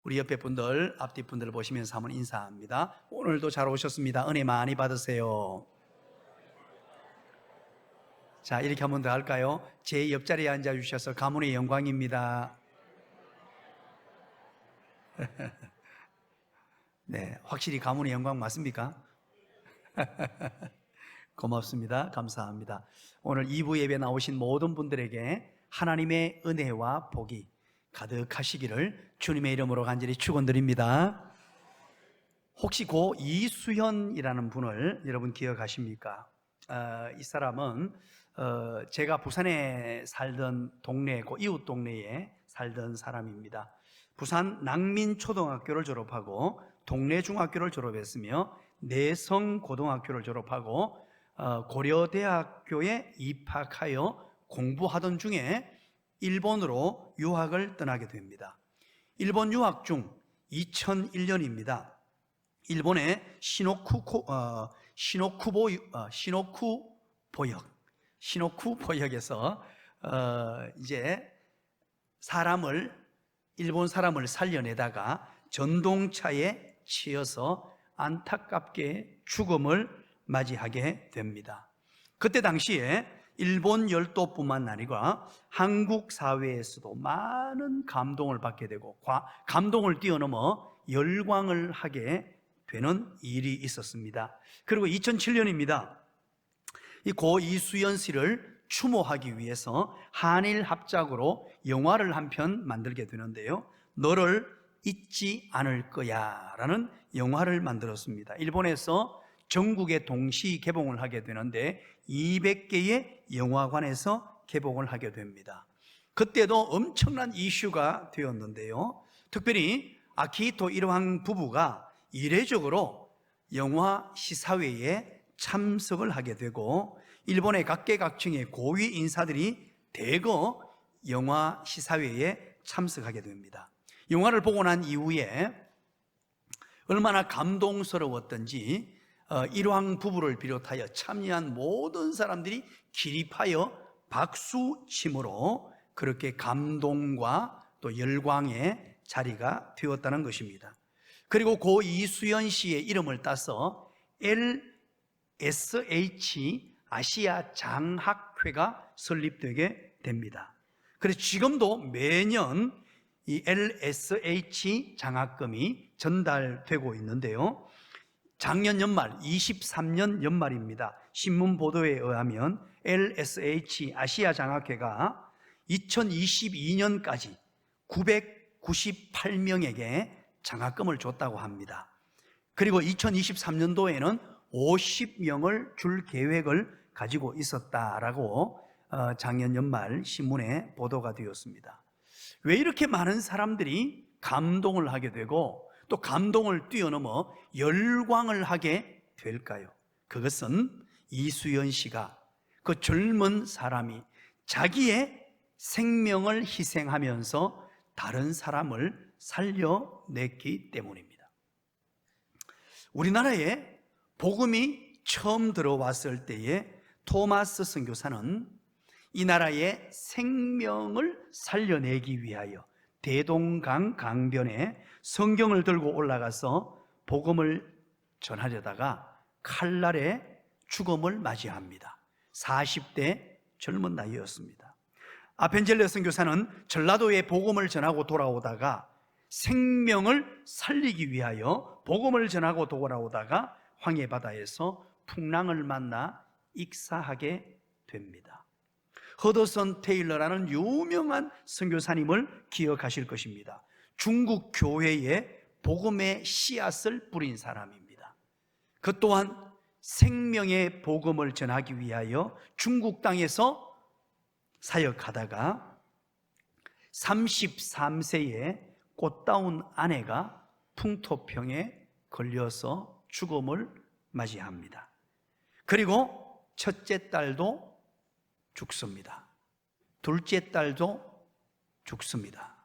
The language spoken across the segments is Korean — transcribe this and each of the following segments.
우리 옆에 분들, 앞뒤 분들 보시면서 한번 인사합니다. 오늘도 잘 오셨습니다. 은혜 많이 받으세요. 자, 이렇게 한 번 더 할까요? 제 옆자리에 앉아주셔서 가문의 영광입니다. 네, 확실히 가문의 영광 맞습니까? 고맙습니다. 감사합니다. 오늘 2부 예배 나오신 모든 분들에게 하나님의 은혜와 복이 가득하시기를 주님의 이름으로 간절히 축원드립니다. 혹시 고 이수현이라는 분을 여러분 기억하십니까? 이 사람은 제가 부산에 살던 동네, 그 이웃 동네에 살던 사람입니다. 부산 낭민초등학교를 졸업하고 동래중학교를 졸업했으며 내성고등학교를 졸업하고 고려대학교에 입학하여 공부하던 중에 일본으로 유학을 떠나게 됩니다. 일본 유학 중 2001년입니다. 일본의 시노쿠보역에서 이제 일본 사람을 살려내다가 전동차에 치여서 안타깝게 죽음을 맞이하게 됩니다. 그때 당시에 일본 열도뿐만 아니라 한국 사회에서도 많은 감동을 받게 되고 감동을 뛰어넘어 열광을 하게 되는 일이 있었습니다. 그리고 2007년입니다. 이 고 이수연 씨를 추모하기 위해서 한일 합작으로 영화를 한 편 만들게 되는데요. 너를 잊지 않을 거야 라는 영화를 만들었습니다. 일본에서 전국에 동시 개봉을 하게 되는데 200개의 영화관에서 개봉을 하게 됩니다. 그때도 엄청난 이슈가 되었는데요. 특별히 아키히토 일황 부부가 이례적으로 영화 시사회에 참석을 하게 되고 일본의 각계각층의 고위 인사들이 대거 영화 시사회에 참석하게 됩니다. 영화를 보고 난 이후에 얼마나 감동스러웠던지 일황 부부를 비롯하여 참여한 모든 사람들이 기립하여 박수침으로 그렇게 감동과 또 열광의 자리가 되었다는 것입니다. 그리고 고 이수연 씨의 이름을 따서 LSH 아시아 장학회가 설립되게 됩니다. 그래서 지금도 매년 이 LSH 장학금이 전달되고 있는데요. 작년 연말 23년 연말입니다. 신문 보도에 의하면 LSH 아시아 장학회가 2022년까지 998명에게 장학금을 줬다고 합니다. 그리고 2023년도에는 50명을 줄 계획을 가지고 있었다라고 작년 연말 신문에 보도가 되었습니다. 왜 이렇게 많은 사람들이 감동을 하게 되고 또 감동을 뛰어넘어 열광을 하게 될까요? 그것은 이수연 씨가 그 젊은 사람이 자기의 생명을 희생하면서 다른 사람을 살려냈기 때문입니다. 우리나라에 복음이 처음 들어왔을 때에 토마스 선교사는 이 나라의 생명을 살려내기 위하여 대동강 강변에 성경을 들고 올라가서 복음을 전하려다가 칼날에 죽음을 맞이합니다. 40대 젊은 나이였습니다. 아펜젤레 선교사는 전라도에 복음을 전하고 돌아오다가 생명을 살리기 위하여 복음을 전하고 돌아오다가 황해바다에서 풍랑을 만나 익사하게 됩니다. 허더슨 테일러라는 유명한 선교사님을 기억하실 것입니다. 중국 교회에 복음의 씨앗을 뿌린 사람입니다. 그 또한 생명의 복음을 전하기 위하여 중국 땅에서 사역하다가 33세에 꽃다운 아내가 풍토병에 걸려서 죽음을 맞이합니다. 그리고 첫째 딸도 죽습니다. 둘째 딸도 죽습니다.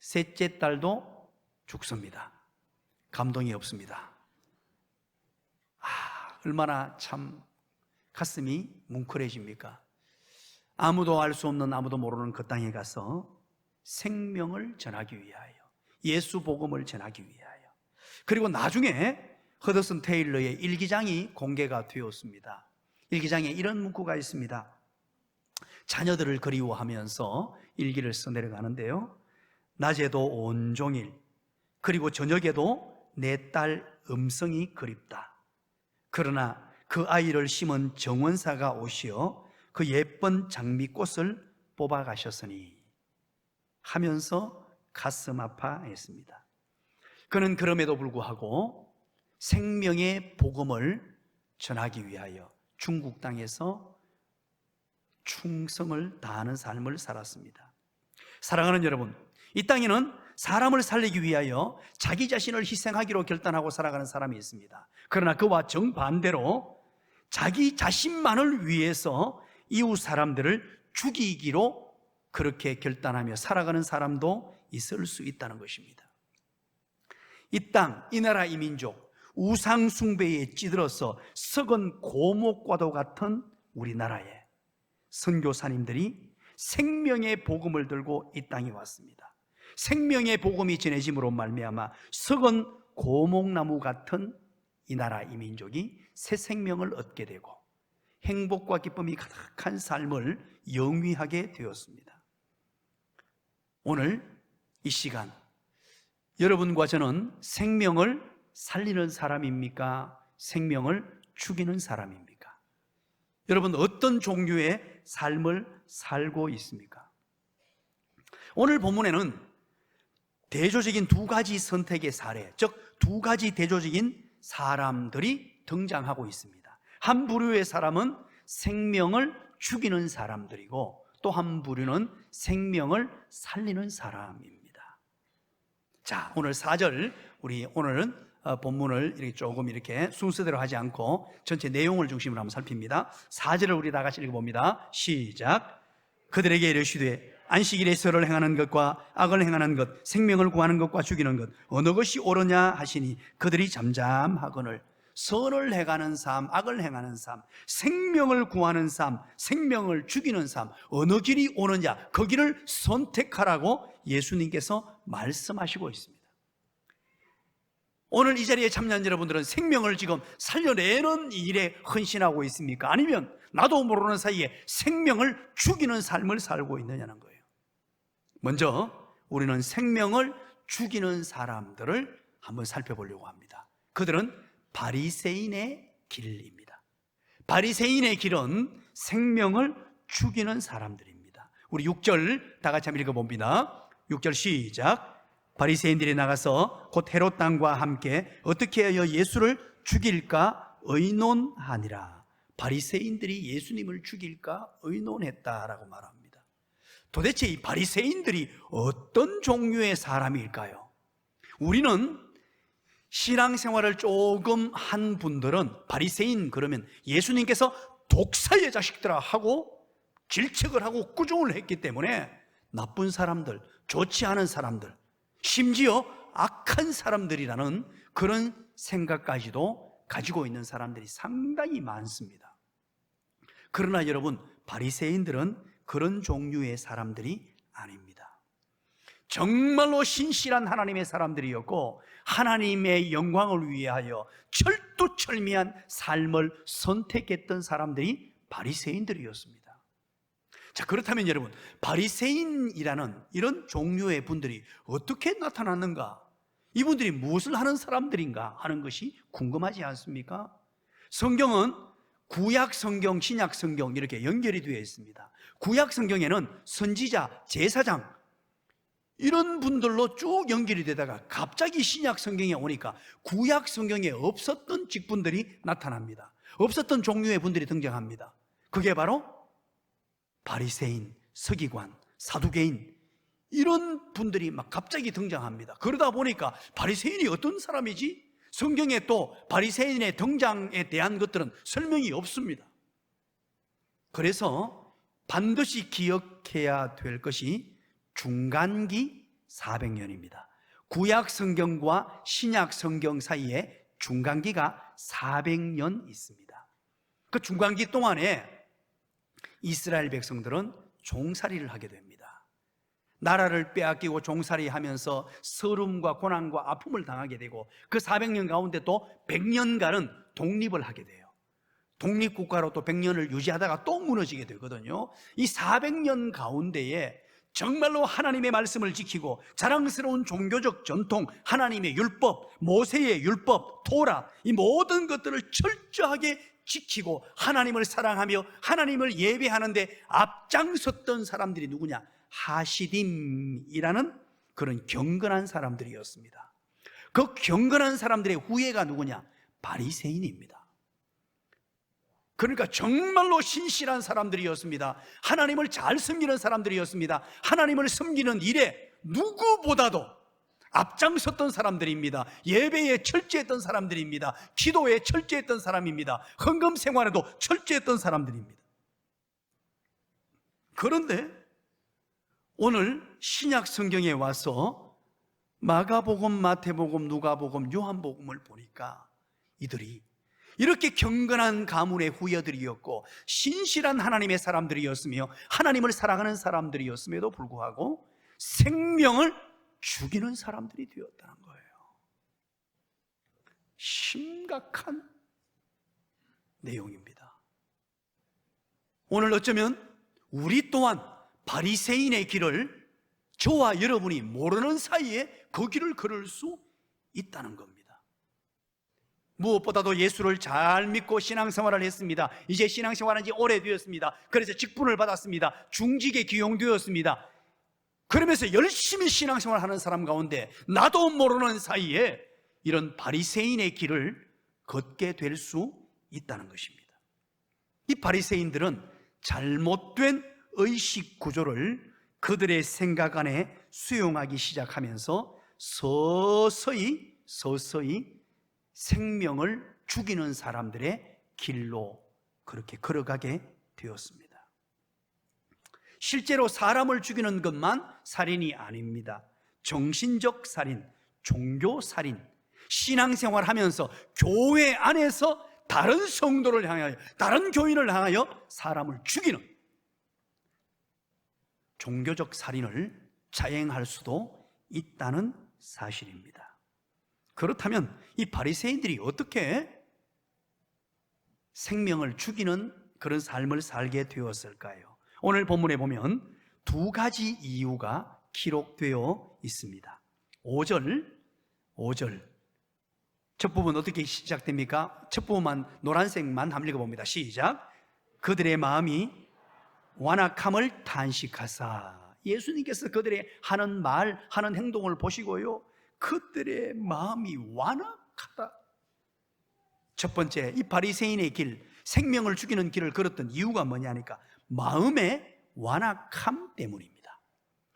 셋째 딸도 죽습니다. 감동이 없습니다. 얼마나 참 가슴이 뭉클해집니까? 아무도 알 수 없는, 아무도 모르는 그 땅에 가서 생명을 전하기 위하여 예수 복음을 전하기 위하여. 그리고 나중에 허드슨 테일러의 일기장이 공개가 되었습니다. 일기장에 이런 문구가 있습니다. 자녀들을 그리워하면서 일기를 써내려가는데요, 낮에도 온종일, 그리고 저녁에도 내 딸 음성이 그립다. 그러나 그 아이를 심은 정원사가 오시어 그 예쁜 장미꽃을 뽑아가셨으니 하면서 가슴 아파했습니다. 그는 그럼에도 불구하고 생명의 복음을 전하기 위하여 중국 땅에서 충성을 다하는 삶을 살았습니다. 사랑하는 여러분, 이 땅에는 사람을 살리기 위하여 자기 자신을 희생하기로 결단하고 살아가는 사람이 있습니다. 그러나 그와 정반대로 자기 자신만을 위해서 이웃 사람들을 죽이기로 그렇게 결단하며 살아가는 사람도 있을 수 있다는 것입니다. 이 땅, 이 나라, 이 민족, 우상 숭배에 찌들어서 썩은 고목과도 같은 우리나라에 선교사님들이 생명의 복음을 들고 이 땅에 왔습니다. 생명의 복음이 전해짐으로 말미암아 썩은 고목나무 같은 이 나라, 이 민족이 새 생명을 얻게 되고 행복과 기쁨이 가득한 삶을 영위하게 되었습니다. 오늘 이 시간 여러분과 저는 생명을 살리는 사람입니까? 생명을 죽이는 사람입니까? 여러분, 어떤 종류의 삶을 살고 있습니까? 오늘 본문에는 대조적인 두 가지 선택의 사례, 즉 두 가지 대조적인 사람들이 등장하고 있습니다. 한 부류의 사람은 생명을 죽이는 사람들이고 또 한 부류는 생명을 살리는 사람입니다. 자, 오늘 4절, 우리 오늘은 본문을 이렇게 조금 이렇게 순서대로 하지 않고 전체 내용을 중심으로 한번 살핍니다. 4절을 우리 다 같이 읽어봅니다. 시작. 그들에게 이르시되 안식일에 설을 행하는 것과 악을 행하는 것, 생명을 구하는 것과 죽이는 것, 어느 것이 옳으냐 하시니 그들이 잠잠하거늘. 선을 행하는 삶, 악을 행하는 삶, 생명을 구하는 삶, 생명을 죽이는 삶, 어느 길이 오느냐, 그 길을 선택하라고 예수님께서 말씀하시고 있습니다. 오늘 이 자리에 참여한 여러분들은 생명을 지금 살려내는 일에 헌신하고 있습니까? 아니면 나도 모르는 사이에 생명을 죽이는 삶을 살고 있느냐는 거예요. 먼저 우리는 생명을 죽이는 사람들을 한번 살펴보려고 합니다. 그들은 바리새인의 길입니다. 바리새인의 길은 생명을 죽이는 사람들입니다. 우리 6절 다 같이 한번 읽어봅니다. 6절 시작. 바리새인들이 나가서 곧 헤롯 왕과 함께 어떻게 하여 예수를 죽일까 의논하니라. 바리새인들이 예수님을 죽일까 의논했다라고 말합니다. 도대체 이 바리새인들이 어떤 종류의 사람일까요? 우리는 신앙생활을 조금 한 분들은 바리새인 그러면 예수님께서 독사의 자식들아 하고 질책을 하고 꾸중을 했기 때문에 나쁜 사람들, 좋지 않은 사람들, 심지어 악한 사람들이라는 그런 생각까지도 가지고 있는 사람들이 상당히 많습니다. 그러나 여러분, 바리새인들은 그런 종류의 사람들이 아닙니다. 정말로 신실한 하나님의 사람들이었고 하나님의 영광을 위하여 철두철미한 삶을 선택했던 사람들이 바리새인들이었습니다. 자, 그렇다면 여러분, 바리새인이라는 이런 종류의 분들이 어떻게 나타났는가? 이분들이 무엇을 하는 사람들인가 하는 것이 궁금하지 않습니까? 성경은 구약 성경, 신약 성경 이렇게 연결이 되어 있습니다. 구약 성경에는 선지자, 제사장 이런 분들로 쭉 연결이 되다가 갑자기 신약 성경에 오니까 구약 성경에 없었던 직분들이 나타납니다. 없었던 종류의 분들이 등장합니다. 그게 바로 바리새인, 서기관, 사두개인 이런 분들이 막 갑자기 등장합니다. 그러다 보니까 바리새인이 어떤 사람이지? 성경에 또 바리새인의 등장에 대한 것들은 설명이 없습니다. 그래서 반드시 기억해야 될 것이 중간기 400년입니다. 구약 성경과 신약 성경 사이에 중간기가 400년 있습니다. 그 중간기 동안에 이스라엘 백성들은 종살이를 하게 됩니다. 나라를 빼앗기고 종살이 하면서 서름과 고난과 아픔을 당하게 되고 그 400년 가운데 또 100년간은 독립을 하게 돼요. 독립국가로 또 100년을 유지하다가 또 무너지게 되거든요. 이 400년 가운데에 정말로 하나님의 말씀을 지키고 자랑스러운 종교적 전통, 하나님의 율법, 모세의 율법, 토라, 이 모든 것들을 철저하게 지키고 하나님을 사랑하며 하나님을 예배하는데 앞장섰던 사람들이 누구냐? 하시딤이라는 그런 경건한 사람들이었습니다. 그 경건한 사람들의 후예가 누구냐? 바리새인입니다. 그러니까 정말로 신실한 사람들이었습니다. 하나님을 잘 섬기는 사람들이었습니다. 하나님을 섬기는 일에 누구보다도 앞장섰던 사람들입니다. 예배에 철저했던 사람들입니다. 기도에 철저했던 사람입니다. 헌금 생활에도 철저했던 사람들입니다. 그런데 오늘 신약 성경에 와서 마가복음, 마태복음, 누가복음, 요한복음을 보니까 이들이 이렇게 경건한 가문의 후예들이었고 신실한 하나님의 사람들이었으며 하나님을 사랑하는 사람들이었음에도 불구하고 생명을 죽이는 사람들이 되었다는 거예요. 심각한 내용입니다. 오늘 어쩌면 우리 또한 바리새인의 길을 저와 여러분이 모르는 사이에 그 길을 걸을 수 있다는 겁니다. 무엇보다도 예수를 잘 믿고 신앙생활을 했습니다. 이제 신앙생활한 지 오래되었습니다. 그래서 직분을 받았습니다. 중직에 기용되었습니다. 그러면서 열심히 신앙생활을 하는 사람 가운데 나도 모르는 사이에 이런 바리새인의 길을 걷게 될 수 있다는 것입니다. 이 바리새인들은 잘못된 의식 구조를 그들의 생각 안에 수용하기 시작하면서 서서히 생명을 죽이는 사람들의 길로 그렇게 걸어가게 되었습니다. 실제로 사람을 죽이는 것만 살인이 아닙니다. 정신적 살인, 종교 살인, 신앙생활 하면서 교회 안에서 다른 성도를 향하여, 다른 교인을 향하여 사람을 죽이는 종교적 살인을 자행할 수도 있다는 사실입니다. 그렇다면 이 바리새인들이 어떻게 생명을 죽이는 그런 삶을 살게 되었을까요? 오늘 본문에 보면 두 가지 이유가 기록되어 있습니다. 5절 첫 부분 어떻게 시작됩니까? 첫 부분만 노란색만 한번 읽어봅니다. 시작. 그들의 마음이 완악함을 탄식하사. 예수님께서 그들의 하는 말, 하는 행동을 보시고요, 그들의 마음이 완악하다. 첫 번째, 이 바리새인의 길, 생명을 죽이는 길을 걸었던 이유가 뭐냐니까 마음의 완악함 때문입니다.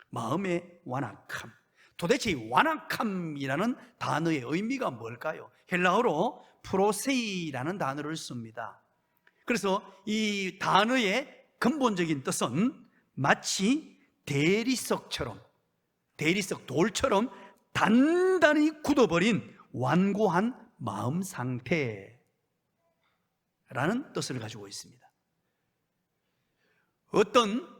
마음의 완악함. 도대체 이 완악함이라는 단어의 의미가 뭘까요? 헬라어로 프로세이라는 단어를 씁니다. 그래서 이 단어의 근본적인 뜻은 마치 대리석처럼, 대리석 돌처럼 단단히 굳어버린 완고한 마음 상태라는 뜻을 가지고 있습니다. 어떤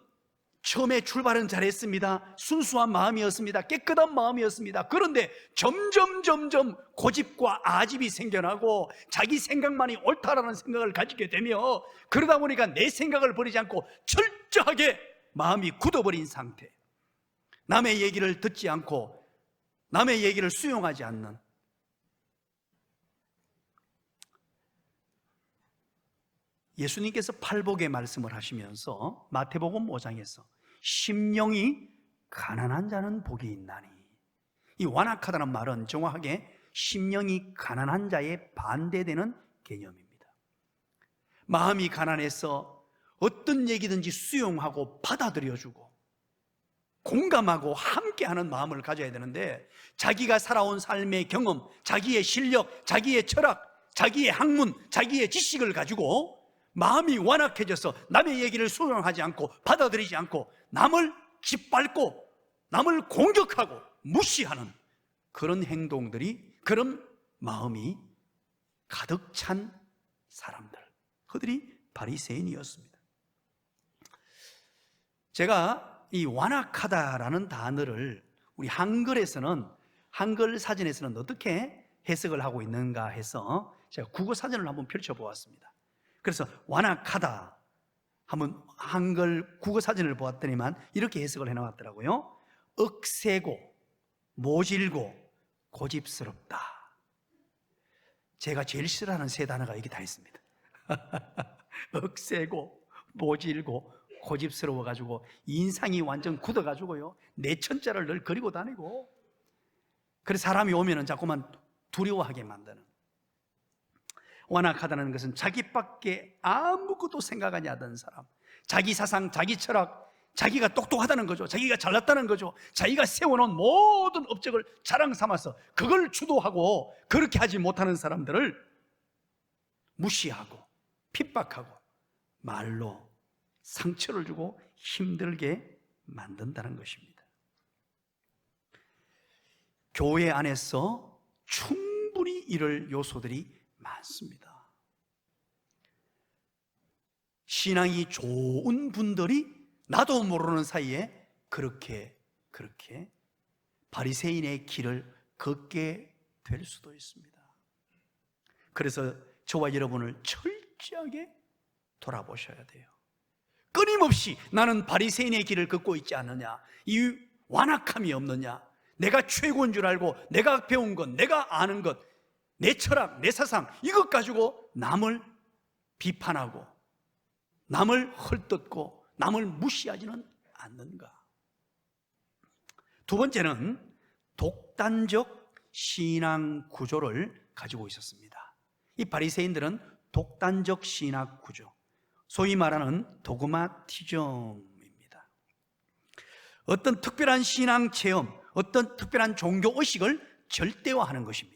처음에 출발은 잘했습니다. 순수한 마음이었습니다. 깨끗한 마음이었습니다. 그런데 점점 고집과 아집이 생겨나고 자기 생각만이 옳다라는 생각을 가지게 되며 그러다 보니까 내 생각을 버리지 않고 철저하게 마음이 굳어버린 상태, 남의 얘기를 듣지 않고 남의 얘기를 수용하지 않는, 예수님께서 팔복의 말씀을 하시면서 마태복음 5장에서 심령이 가난한 자는 복이 있나니, 이 완악하다는 말은 정확하게 심령이 가난한 자에 반대되는 개념입니다. 마음이 가난해서 어떤 얘기든지 수용하고 받아들여주고 공감하고 함께하는 마음을 가져야 되는데, 자기가 살아온 삶의 경험, 자기의 실력, 자기의 철학, 자기의 학문, 자기의 지식을 가지고 마음이 완악해져서 남의 얘기를 수용하지 않고 받아들이지 않고 남을 짓밟고 남을 공격하고 무시하는 그런 행동들이, 그런 마음이 가득 찬 사람들, 그들이 바리새인이었습니다. 제가 이 완악하다라는 단어를 우리 한글 사전에서는 어떻게 해석을 하고 있는가 해서 제가 국어 사전을 한번 펼쳐보았습니다. 그래서 완악하다 한번 한글 국어 사전을 보았더니만 이렇게 해석을 해나왔더라고요. 억세고 모질고 고집스럽다. 제가 제일 싫어하는 세 단어가 여기 다 있습니다. 억세고 모질고 고집스러워가지고 인상이 완전 굳어가지고요, 내천자를 늘 그리고 다니고, 그래서 사람이 오면은 자꾸만 두려워하게 만드는. 완악하다는 것은 자기밖에 아무것도 생각하지 않는 사람, 자기 사상, 자기 철학, 자기가 똑똑하다는 거죠. 자기가 잘났다는 거죠. 자기가 세워놓은 모든 업적을 자랑 삼아서 그걸 주도하고, 그렇게 하지 못하는 사람들을 무시하고 핍박하고 말로 상처를 주고 힘들게 만든다는 것입니다. 교회 안에서 충분히 이럴 요소들이 많습니다. 신앙이 좋은 분들이 나도 모르는 사이에 그렇게 바리새인의 길을 걷게 될 수도 있습니다. 그래서 저와 여러분을 철저하게 돌아보셔야 돼요. 끊임없이 나는 바리새인의 길을 걷고 있지 않느냐, 이 완악함이 없느냐, 내가 최고인 줄 알고 내가 배운 것, 내가 아는 것, 내 철학, 내 사상, 이것 가지고 남을 비판하고 남을 헐뜯고 남을 무시하지는 않는가. 두 번째는 독단적 신앙 구조를 가지고 있었습니다. 이 바리새인들은 독단적 신학 구조, 소위 말하는 도그마티즘입니다. 어떤 특별한 신앙 체험, 어떤 특별한 종교 의식을 절대화하는 것입니다.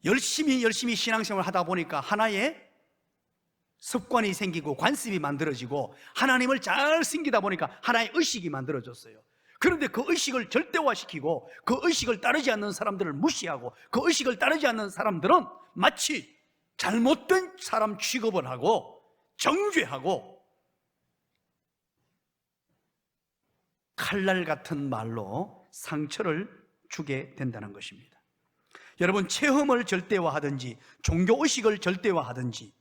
열심히 신앙생활을 하다 보니까 하나의 습관이 생기고 관습이 만들어지고 하나님을 잘 섬기다 보니까 하나의 의식이 만들어졌어요. 그런데 그 의식을 절대화시키고 그 의식을 따르지 않는 사람들을 무시하고 그 의식을 따르지 않는 사람들은 마치 잘못된 사람 취급을 하고 정죄하고 칼날 같은 말로 상처를 주게 된다는 것입니다. 여러분, 체험을 절대화하든지 종교의식을 절대화하든지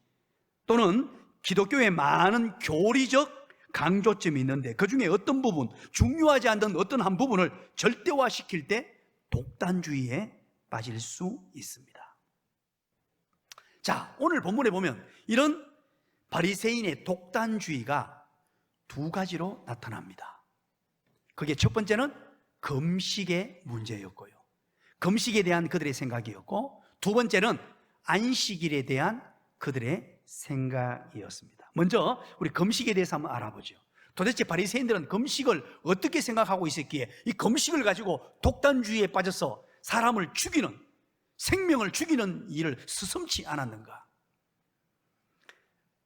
또는 기독교에 많은 교리적 강조점이 있는데 그 중에 어떤 부분, 중요하지 않던 어떤 한 부분을 절대화시킬 때 독단주의에 빠질 수 있습니다. 자, 오늘 본문에 보면 이런 바리새인의 독단주의가 두 가지로 나타납니다. 그게 첫 번째는 금식의 문제였고요, 금식에 대한 그들의 생각이었고, 두 번째는 안식일에 대한 그들의 생각이었습니다. 먼저 우리 금식에 대해서 한번 알아보죠. 도대체 바리새인들은 금식을 어떻게 생각하고 있었기에 이 금식을 가지고 독단주의에 빠져서 사람을 죽이는, 생명을 죽이는 일을 스슴치 않았는가?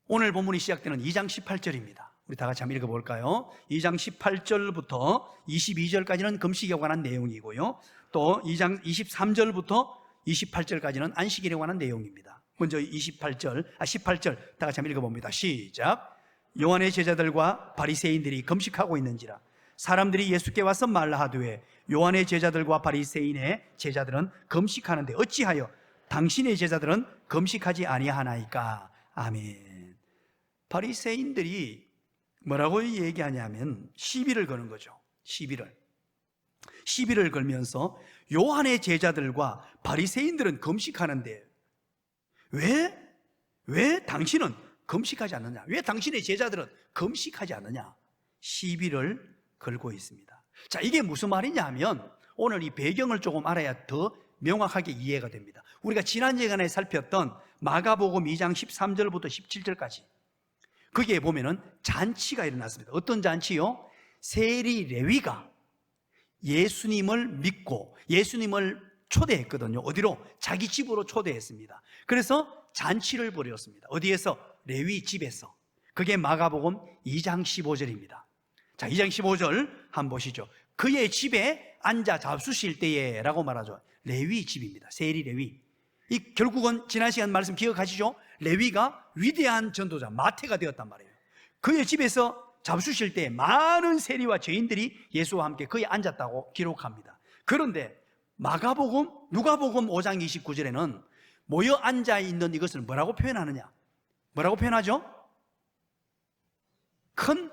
오늘 본문이 시작되는 2장 18절입니다. 우리 다 같이 한번 읽어볼까요? 2장 18절부터 22절까지는 금식에 관한 내용이고요, 또 2장 23절부터 28절까지는 안식일에 관한 내용입니다. 먼저 18절 다 같이 한번 읽어봅니다. 시작. 요한의 제자들과 바리새인들이 금식하고 있는지라 사람들이 예수께 와서 말라 하되 요한의 제자들과 바리새인의 제자들은 금식하는데 어찌하여 당신의 제자들은 금식하지 아니하나이까? 아멘. 바리새인들이 뭐라고 얘기하냐면 시비를 거는 거죠. 시비를 걸면서 요한의 제자들과 바리새인들은 금식하는데 왜 당신은 금식하지 않느냐? 왜 당신의 제자들은 금식하지 않느냐? 시비를 걸고 있습니다. 자, 이게 무슨 말이냐 하면 오늘 이 배경을 조금 알아야 더 명확하게 이해가 됩니다. 우리가 지난 시간에 살폈던 마가복음 2장 13절부터 17절까지 거기에 보면은 잔치가 일어났습니다. 어떤 잔치요? 세리 레위가 예수님을 믿고 예수님을 초대했거든요. 어디로? 자기 집으로 초대했습니다. 그래서 잔치를 벌였습니다. 어디에서? 레위 집에서. 그게 마가복음 2장 15절입니다. 자, 2장 15절 한번 보시죠. 그의 집에 앉아 잡수실 때에 라고 말하죠. 레위 집입니다. 세리 레위. 이 결국은 지난 시간 말씀 기억하시죠? 레위가 위대한 전도자 마태가 되었단 말이에요. 그의 집에서 잡수실 때 많은 세리와 죄인들이 예수와 함께 거기 앉았다고 기록합니다. 그런데 누가복음 5장 29절에는 모여 앉아 있는 이것을 뭐라고 표현하느냐? 뭐라고 표현하죠? 큰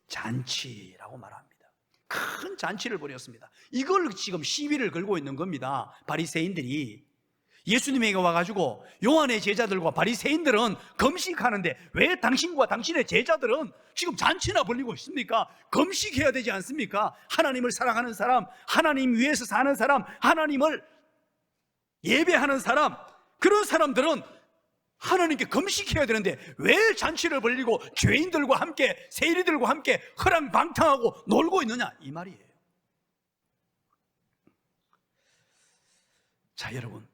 잔치라고 말합니다. 큰 잔치를 벌였습니다. 이걸 지금 시비를 걸고 있는 겁니다. 바리새인들이 예수님에게 와가지고 요한의 제자들과 바리새인들은 금식하는데 왜 당신과 당신의 제자들은 지금 잔치나 벌리고 있습니까? 금식해야 되지 않습니까? 하나님을 사랑하는 사람, 하나님 위해서 사는 사람, 하나님을 예배하는 사람, 그런 사람들은 하나님께 금식해야 되는데 왜 잔치를 벌리고 죄인들과 함께, 세리들과 함께 허랑방탕하고 놀고 있느냐, 이 말이에요. 자, 여러분,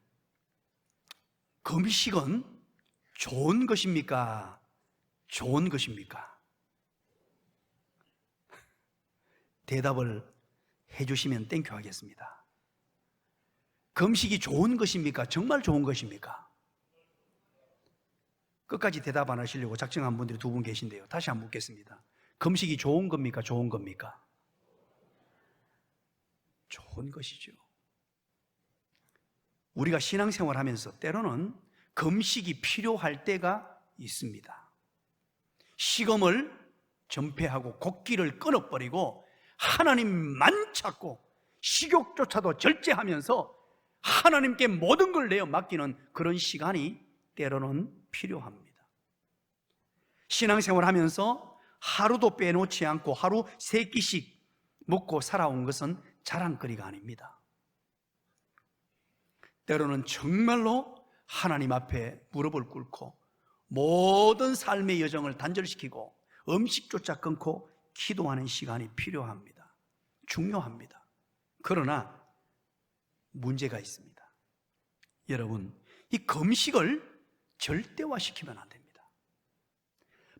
금식은 좋은 것입니까? 좋은 것입니까? 대답을 해주시면 땡큐 하겠습니다. 금식이 좋은 것입니까? 정말 좋은 것입니까? 끝까지 대답 안 하시려고 작정한 분들이 2분 계신데요. 다시 한번 묻겠습니다. 금식이 좋은 겁니까? 좋은 겁니까? 좋은 것이죠. 우리가 신앙생활 하면서 때로는 금식이 필요할 때가 있습니다. 식음을 전폐하고 곡기를 끊어버리고 하나님만 찾고 식욕조차도 절제하면서 하나님께 모든 걸 내어 맡기는 그런 시간이 때로는 필요합니다. 신앙생활 하면서 하루도 빼놓지 않고 하루 3끼씩 먹고 살아온 것은 자랑거리가 아닙니다. 때로는 정말로 하나님 앞에 무릎을 꿇고 모든 삶의 여정을 단절시키고 음식조차 끊고 기도하는 시간이 필요합니다. 중요합니다. 그러나 문제가 있습니다. 여러분, 이 금식을 절대화시키면 안 됩니다.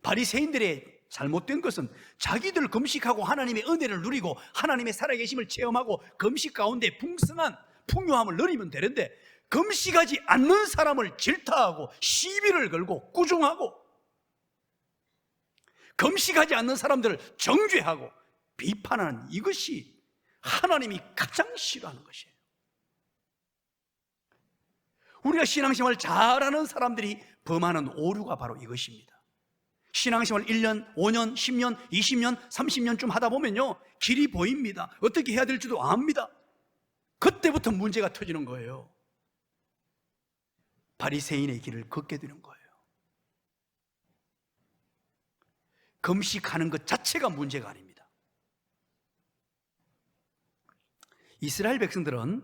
바리새인들의 잘못된 것은 자기들 금식하고 하나님의 은혜를 누리고 하나님의 살아계심을 체험하고 금식 가운데 풍성한 풍요함을 누리면 되는데 금식하지 않는 사람을 질타하고 시비를 걸고 꾸중하고 금식하지 않는 사람들을 정죄하고 비판하는 이것이 하나님이 가장 싫어하는 것이에요. 우리가 신앙생활 잘하는 사람들이 범하는 오류가 바로 이것입니다. 신앙생활 1년, 5년, 10년, 20년, 30년쯤 하다 보면요, 길이 보입니다. 어떻게 해야 될지도 압니다. 그때부터 문제가 터지는 거예요. 바리새인의 길을 걷게 되는 거예요. 금식하는 것 자체가 문제가 아닙니다. 이스라엘 백성들은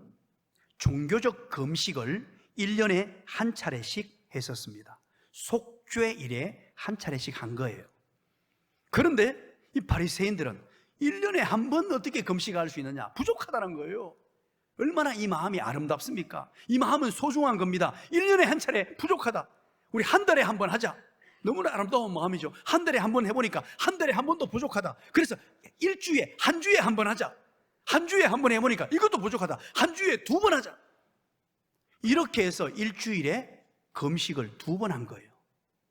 종교적 금식을 1년에 한 차례씩 했었습니다. 속죄일에 한 차례씩 한 거예요. 그런데 이 바리새인들은 1년에 한 번 어떻게 금식할 수 있느냐? 부족하다는 거예요. 얼마나 이 마음이 아름답습니까? 이 마음은 소중한 겁니다. 1년에 한 차례 부족하다. 우리 한 달에 한 번 하자. 너무나 아름다운 마음이죠. 한 달에 한 번 해보니까 한 달에 한 번도 부족하다. 그래서 한 주에 한 번 하자. 한 주에 한 번 해보니까 이것도 부족하다. 한 주에 2번 하자. 이렇게 해서 일주일에 금식을 2번 한 거예요.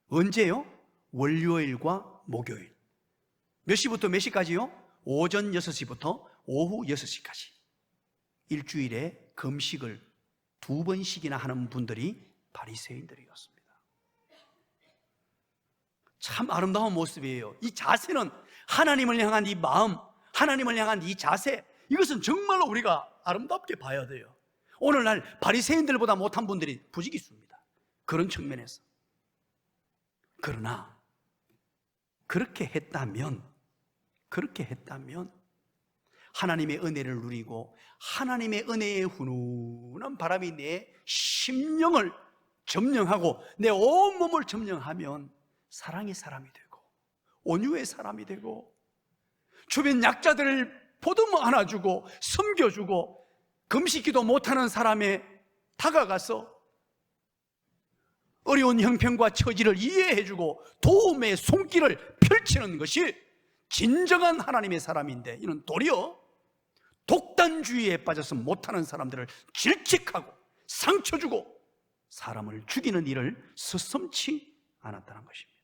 언제요? 월요일과 목요일. 몇 시부터 몇 시까지요? 오전 6시부터 오후 6시까지. 일주일에 금식을 2번씩이나 하는 분들이 바리새인들이었습니다. 참 아름다운 모습이에요. 이 자세는 하나님을 향한 이 마음, 하나님을 향한 이 자세, 이것은 정말로 우리가 아름답게 봐야 돼요. 오늘날 바리새인들보다 못한 분들이 부지기수입니다. 그런 측면에서. 그러나 그렇게 했다면 하나님의 은혜를 누리고 하나님의 은혜의 훈훈한 바람이 내 심령을 점령하고 내 온몸을 점령하면 사랑의 사람이 되고 온유의 사람이 되고 주변 약자들을 보듬어 안아주고 섬겨주고 금식기도 못하는 사람에 다가가서 어려운 형편과 처지를 이해해주고 도움의 손길을 펼치는 것이 진정한 하나님의 사람인데, 이는 도리어 독단주의에 빠져서 못하는 사람들을 질책하고 상처주고 사람을 죽이는 일을 서슴지 않았다는 것입니다.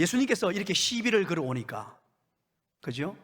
예수님께서 이렇게 시비를 걸어오니까, 그죠?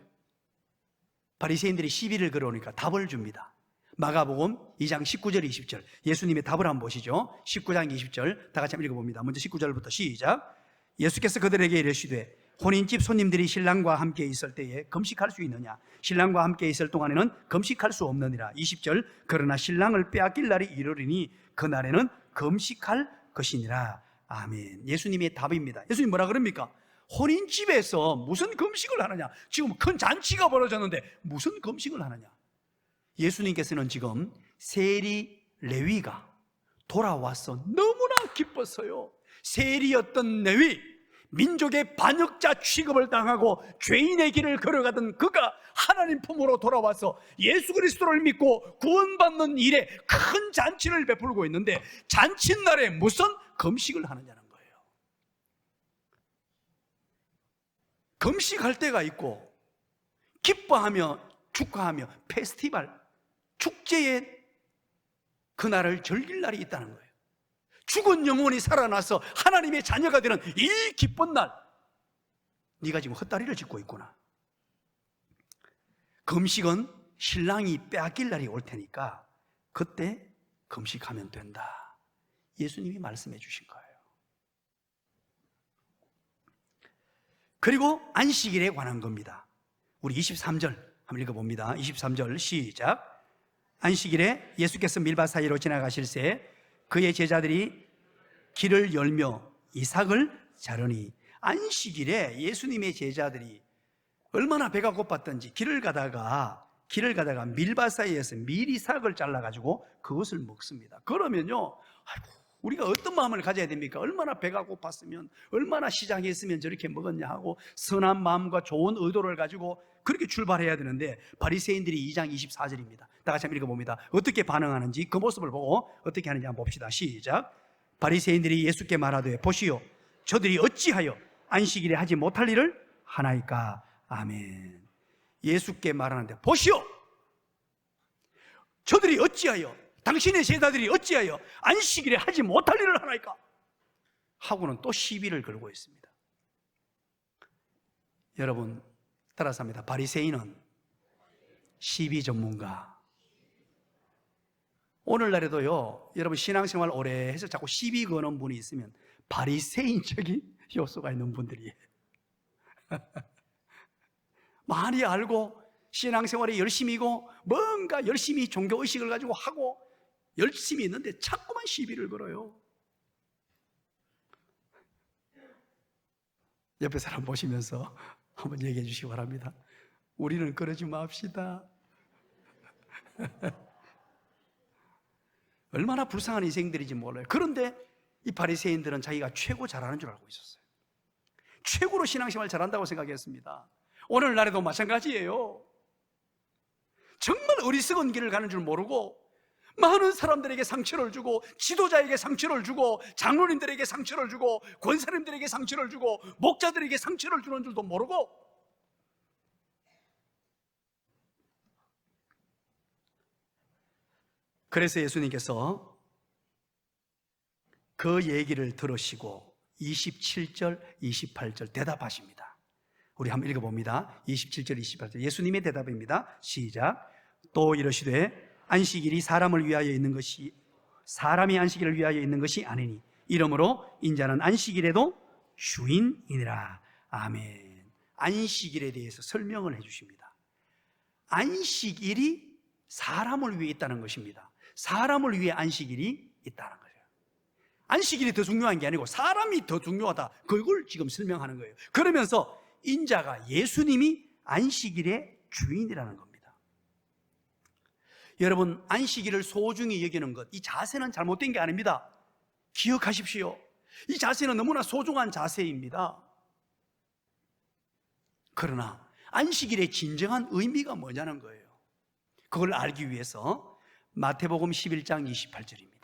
바리새인들이 시비를 걸어오니까 답을 줍니다. 마가복음 2장 19절 20절 예수님의 답을 한번 보시죠. 19장 20절 다 같이 한번 읽어봅니다. 먼저 19절부터 시작. 예수께서 그들에게 이르시되 혼인집 손님들이 신랑과 함께 있을 때에 금식할 수 있느냐? 신랑과 함께 있을 동안에는 금식할 수 없느니라. 20절 그러나 신랑을 빼앗길 날이 이르리니 그날에는 금식할 것이니라. 아멘. 예수님의 답입니다. 예수님 뭐라 그럽니까? 혼인집에서 무슨 금식을 하느냐? 지금 큰 잔치가 벌어졌는데 무슨 금식을 하느냐? 예수님께서는 지금 세리 레위가 돌아와서 너무나 기뻤어요. 세리였던 레위, 민족의 반역자 취급을 당하고 죄인의 길을 걸어가던 그가 하나님 품으로 돌아와서 예수 그리스도를 믿고 구원받는 일에 큰 잔치를 베풀고 있는데 잔칫날에 무슨 금식을 하느냐는 거예요. 금식할 때가 있고 기뻐하며 축하하며 페스티벌, 축제의 그날을 즐길 날이 있다는 거예요. 죽은 영혼이 살아나서 하나님의 자녀가 되는 이 기쁜 날, 네가 지금 헛다리를 짚고 있구나. 금식은 신랑이 빼앗길 날이 올 테니까 그때 금식하면 된다. 예수님이 말씀해 주신 거예요. 그리고 안식일에 관한 겁니다. 우리 23절 한번 읽어봅니다. 23절 시작. 안식일에 예수께서 밀밭 사이로 지나가실새 그의 제자들이 길을 열며 이삭을 자르니, 안식일에 예수님의 제자들이 얼마나 배가 고팠던지 길을 가다가 밀밭 사이에서 밀이삭을 잘라가지고 그것을 먹습니다. 그러면요, 아이고, 우리가 어떤 마음을 가져야 됩니까? 얼마나 배가 고팠으면, 얼마나 시장에 있으면 저렇게 먹었냐 하고 선한 마음과 좋은 의도를 가지고 그렇게 출발해야 되는데, 바리새인들이 2장 24절입니다. 다 같이 한번 읽어봅니다. 어떻게 반응하는지 그 모습을 보고 어떻게 하는지 한번 봅시다. 시작. 바리새인들이 예수께 말하되 보시오, 저들이 어찌하여 안식일에 하지 못할 일을 하나이까? 아멘. 예수께 말하는데 보시오, 저들이 어찌하여, 당신의 제자들이 어찌하여 안식일에 하지 못할 일을 하나이까? 하고는 또 시비를 걸고 있습니다. 여러분 따라서 합니다. 바리새인은 시비 전문가. 오늘날에도요, 여러분 신앙생활 오래 해서 자꾸 시비 거는 분이 있으면 바리새인적인 요소가 있는 분들이에요. 많이 알고 신앙생활에 열심히고 뭔가 열심히 종교의식을 가지고 하고 열심히 있는데 자꾸만 시비를 걸어요. 옆에 사람 보시면서 한번 얘기해 주시기 바랍니다. 우리는 그러지 맙시다. 얼마나 불쌍한 인생들인지 몰라요. 그런데 이 바리새인들은 자기가 최고 잘하는 줄 알고 있었어요. 최고로 신앙생활 잘한다고 생각했습니다. 오늘날에도 마찬가지예요. 정말 어리석은 길을 가는 줄 모르고 많은 사람들에게 상처를 주고, 지도자에게 상처를 주고, 장로님들에게 상처를 주고, 권사님들에게 상처를 주고, 목자들에게 상처를 주는 줄도 모르고, 그래서 예수님께서 그 얘기를 들으시고 27절, 28절 대답하십니다. 우리 한번 읽어봅니다. 27절, 28절 예수님의 대답입니다. 시작. 또 이러시되 안식일이 사람이 안식일을 위하여 있는 것이 아니니 이러므로 인자는 안식일에도 주인이니라. 아멘. 안식일에 대해서 설명을 해주십니다. 안식일이 사람을 위해 있다는 것입니다. 사람을 위해 안식일이 있다는 거예요. 안식일이 더 중요한 게 아니고 사람이 더 중요하다, 그걸 지금 설명하는 거예요. 그러면서 인자가, 예수님이 안식일의 주인이라는 겁니다. 여러분, 안식일을 소중히 여기는 것, 이 자세는 잘못된 게 아닙니다. 기억하십시오. 이 자세는 너무나 소중한 자세입니다. 그러나 안식일의 진정한 의미가 뭐냐는 거예요. 그걸 알기 위해서 마태복음 11장 28절입니다.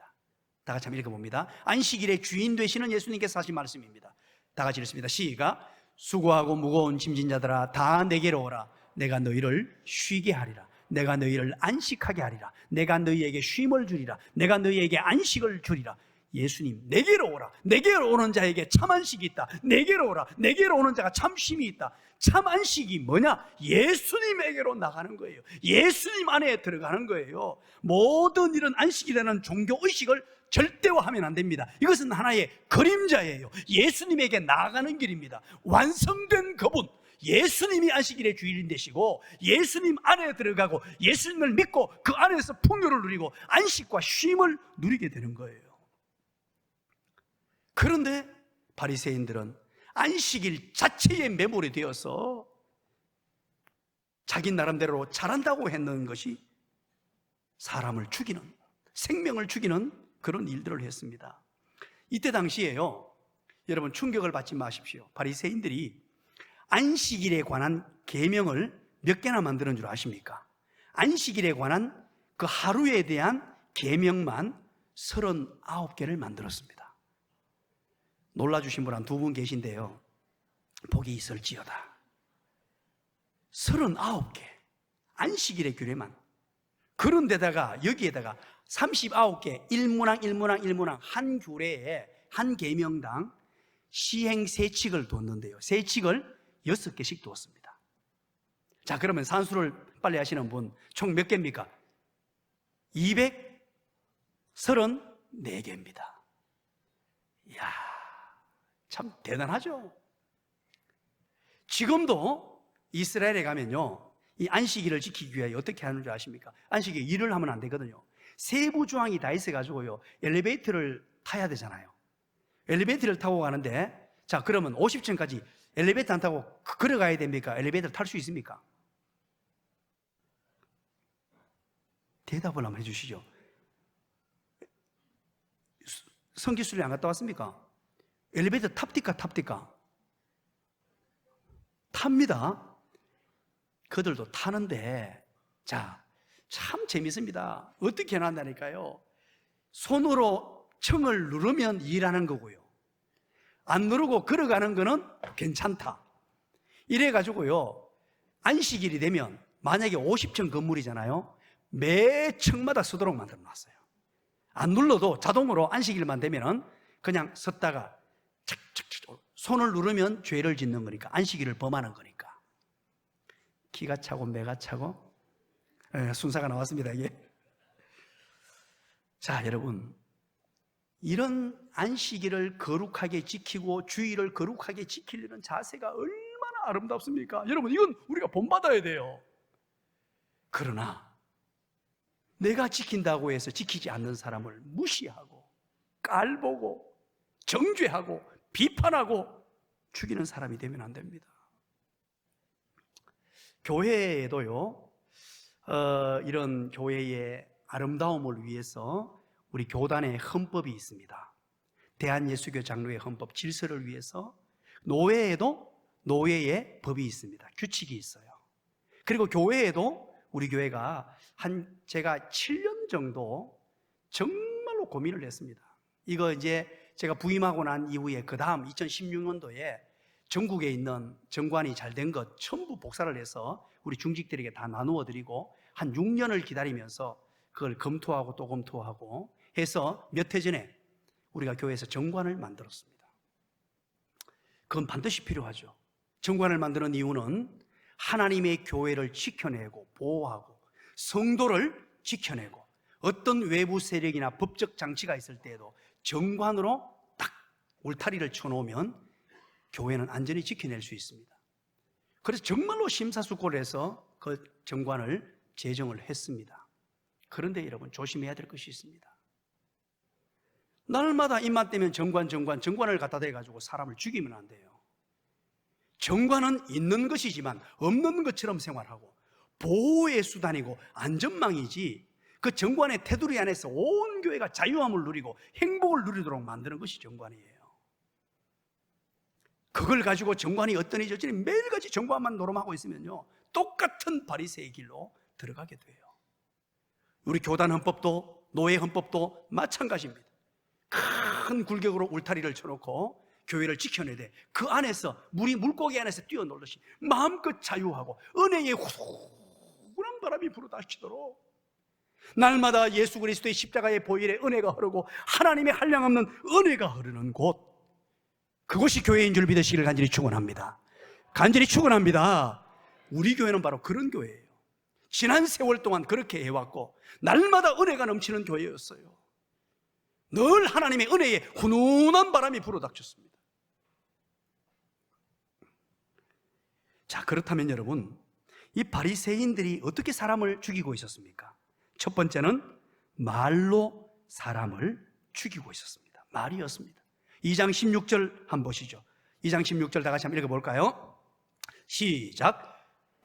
다 같이 한번 읽어봅니다. 안식일의 주인 되시는 예수님께서 하신 말씀입니다. 다 같이 읽습니다. 시작. 수고하고 무거운 짐진 자들아 다 내게로 오라. 내가 너희를 쉬게 하리라. 내가 너희를 안식하게 하리라. 내가 너희에게 쉼을 주리라. 내가 너희에게 안식을 주리라. 예수님 내게로 오라. 내게로 오는 자에게 참 안식이 있다. 내게로 오라. 내게로 오는 자가 참 쉼이 있다. 참 안식이 뭐냐? 예수님에게로 나가는 거예요. 예수님 안에 들어가는 거예요. 모든 이런 안식이라는 종교의식을 절대화하면 안 됩니다. 이것은 하나의 그림자예요. 예수님에게 나아가는 길입니다. 완성된 그분, 예수님이 안식일의 주일인 되시고 예수님 안에 들어가고 예수님을 믿고 그 안에서 풍요를 누리고 안식과 쉼을 누리게 되는 거예요. 그런데 바리새인들은 안식일 자체에 매몰이 되어서 자기 나름대로 잘한다고 했는 것이 사람을 죽이는, 생명을 죽이는 그런 일들을 했습니다. 이때 당시에요, 여러분 충격을 받지 마십시오. 바리새인들이 안식일에 관한 계명을 몇 개나 만드는 줄 아십니까? 안식일에 관한 그 하루에 대한 계명만 39개를 만들었습니다. 놀라주신 분 한 두 분 계신데요, 복이 있을지어다. 39개 안식일의 규례만. 그런데다가 여기에다가 39개 일문항 한 규례에 한 계명당 시행 세칙을 뒀는데요, 세칙을 6개씩 두었습니다. 자, 그러면 산수를 빨리 하시는 분 총 몇 개입니까? 234개입니다. 이야, 참 대단하죠. 지금도 이스라엘에 가면요, 이 안식일을 지키기 위해 어떻게 하는 줄 아십니까? 안식일 일을 하면 안 되거든요. 세부 조항이 다 있어가지고요, 엘리베이터를 타야 되잖아요. 엘리베이터를 타고 가는데, 자, 그러면 50층까지 엘리베이터 안 타고 걸어가야 됩니까? 엘리베이터를 탈 수 있습니까? 대답을 한번 해주시죠. 성지순례 안 갔다 왔습니까? 엘리베이터 탑디까? 탑니다. 그들도 타는데, 자, 참 재밌습니다. 어떻게 해놨다니까요, 손으로 층을 누르면 일하는 거고요, 안 누르고 걸어가는 거는 괜찮다. 이래가지고요, 안식일이 되면 만약에 50층 건물이잖아요, 매 층마다 서도록 만들어 놨어요. 안 눌러도 자동으로 안식일만 되면은 그냥 섰다가 착착착 손을 누르면 죄를 짓는 거니까, 안식일을 범하는 거니까. 기가 차고 매가 차고, 순사가 나왔습니다, 이게. 자, 여러분, 이런 안식일을 거룩하게 지키고 주일을 거룩하게 지키려는 자세가 얼마나 아름답습니까? 여러분, 이건 우리가 본받아야 돼요. 그러나 내가 지킨다고 해서 지키지 않는 사람을 무시하고 깔보고 정죄하고 비판하고 죽이는 사람이 되면 안 됩니다. 교회에도요, 이런 교회의 아름다움을 위해서 우리 교단의 헌법이 있습니다. 대한예수교 장로회 헌법, 질서를 위해서 노회에도 노회의 법이 있습니다. 규칙이 있어요. 그리고 교회에도 우리 교회가 제가 7년 정도 정말로 고민을 했습니다. 이거 이제 제가 부임하고 난 이후에 그 다음 2016년도에 전국에 있는 정관이 잘 된 것 전부 복사를 해서 우리 중직들에게 다 나누어 드리고 한 6년을 기다리면서 그걸 검토하고 또 검토하고 해서 몇 해 전에 우리가 교회에서 정관을 만들었습니다. 그건 반드시 필요하죠. 정관을 만드는 이유는 하나님의 교회를 지켜내고 보호하고 성도를 지켜내고 어떤 외부 세력이나 법적 장치가 있을 때에도 정관으로 딱 울타리를 쳐놓으면 교회는 안전히 지켜낼 수 있습니다. 그래서 정말로 심사숙고를 해서 그 정관을 제정을 했습니다. 그런데 여러분, 조심해야 될 것이 있습니다. 날마다 입맛 되면 정관을 갖다 대가지고 사람을 죽이면 안 돼요. 정관은 있는 것이지만 없는 것처럼 생활하고 보호의 수단이고 안전망이지, 그 정관의 테두리 안에서 온 교회가 자유함을 누리고 행복을 누리도록 만드는 것이 정관이에요. 그걸 가지고 정관이 어떠니 저쩌니 매일같이 정관만 노름하고 있으면요, 똑같은 바리새의 길로 들어가게 돼요. 우리 교단 헌법도 노예 헌법도 마찬가지입니다. 큰 굴격으로 울타리를 쳐놓고 교회를 지켜내야 돼. 그 안에서 물고기 안에서 뛰어놀듯이 마음껏 자유하고 은혜의 후원한 바람이 불어닥치도록 날마다 예수 그리스도의 십자가의 보혈의 은혜가 흐르고 하나님의 한량없는 은혜가 흐르는 곳, 그것이 교회인 줄 믿으시기를 간절히 축원합니다. 간절히 축원합니다. 우리 교회는 바로 그런 교회예요. 지난 세월 동안 그렇게 해왔고 날마다 은혜가 넘치는 교회였어요. 늘 하나님의 은혜에 훈훈한 바람이 불어닥쳤습니다. 자, 그렇다면 여러분, 이 바리새인들이 어떻게 사람을 죽이고 있었습니까? 첫 번째는 말로 사람을 죽이고 있었습니다. 말이었습니다. 2장 16절 한번 보시죠. 2장 16절 다 같이 한번 읽어볼까요? 시작.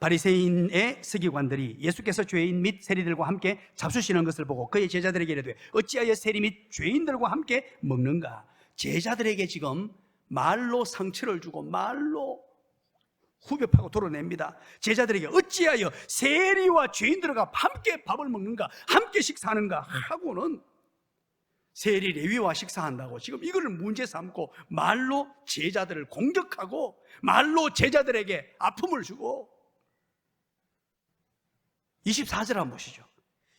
바리새인의 서기관들이 예수께서 죄인 및 세리들과 함께 잡수시는 것을 보고 그의 제자들에게 이르되 어찌하여 세리 및 죄인들과 함께 먹는가? 제자들에게 지금 말로 상처를 주고 말로 후벼파고 도려냅니다. 제자들에게 어찌하여 세리와 죄인들과 함께 밥을 먹는가? 함께 식사하는가? 하고는 세리 레위와 식사한다고 지금 이거를 문제 삼고 말로 제자들을 공격하고 말로 제자들에게 아픔을 주고. 24절 한번 보시죠.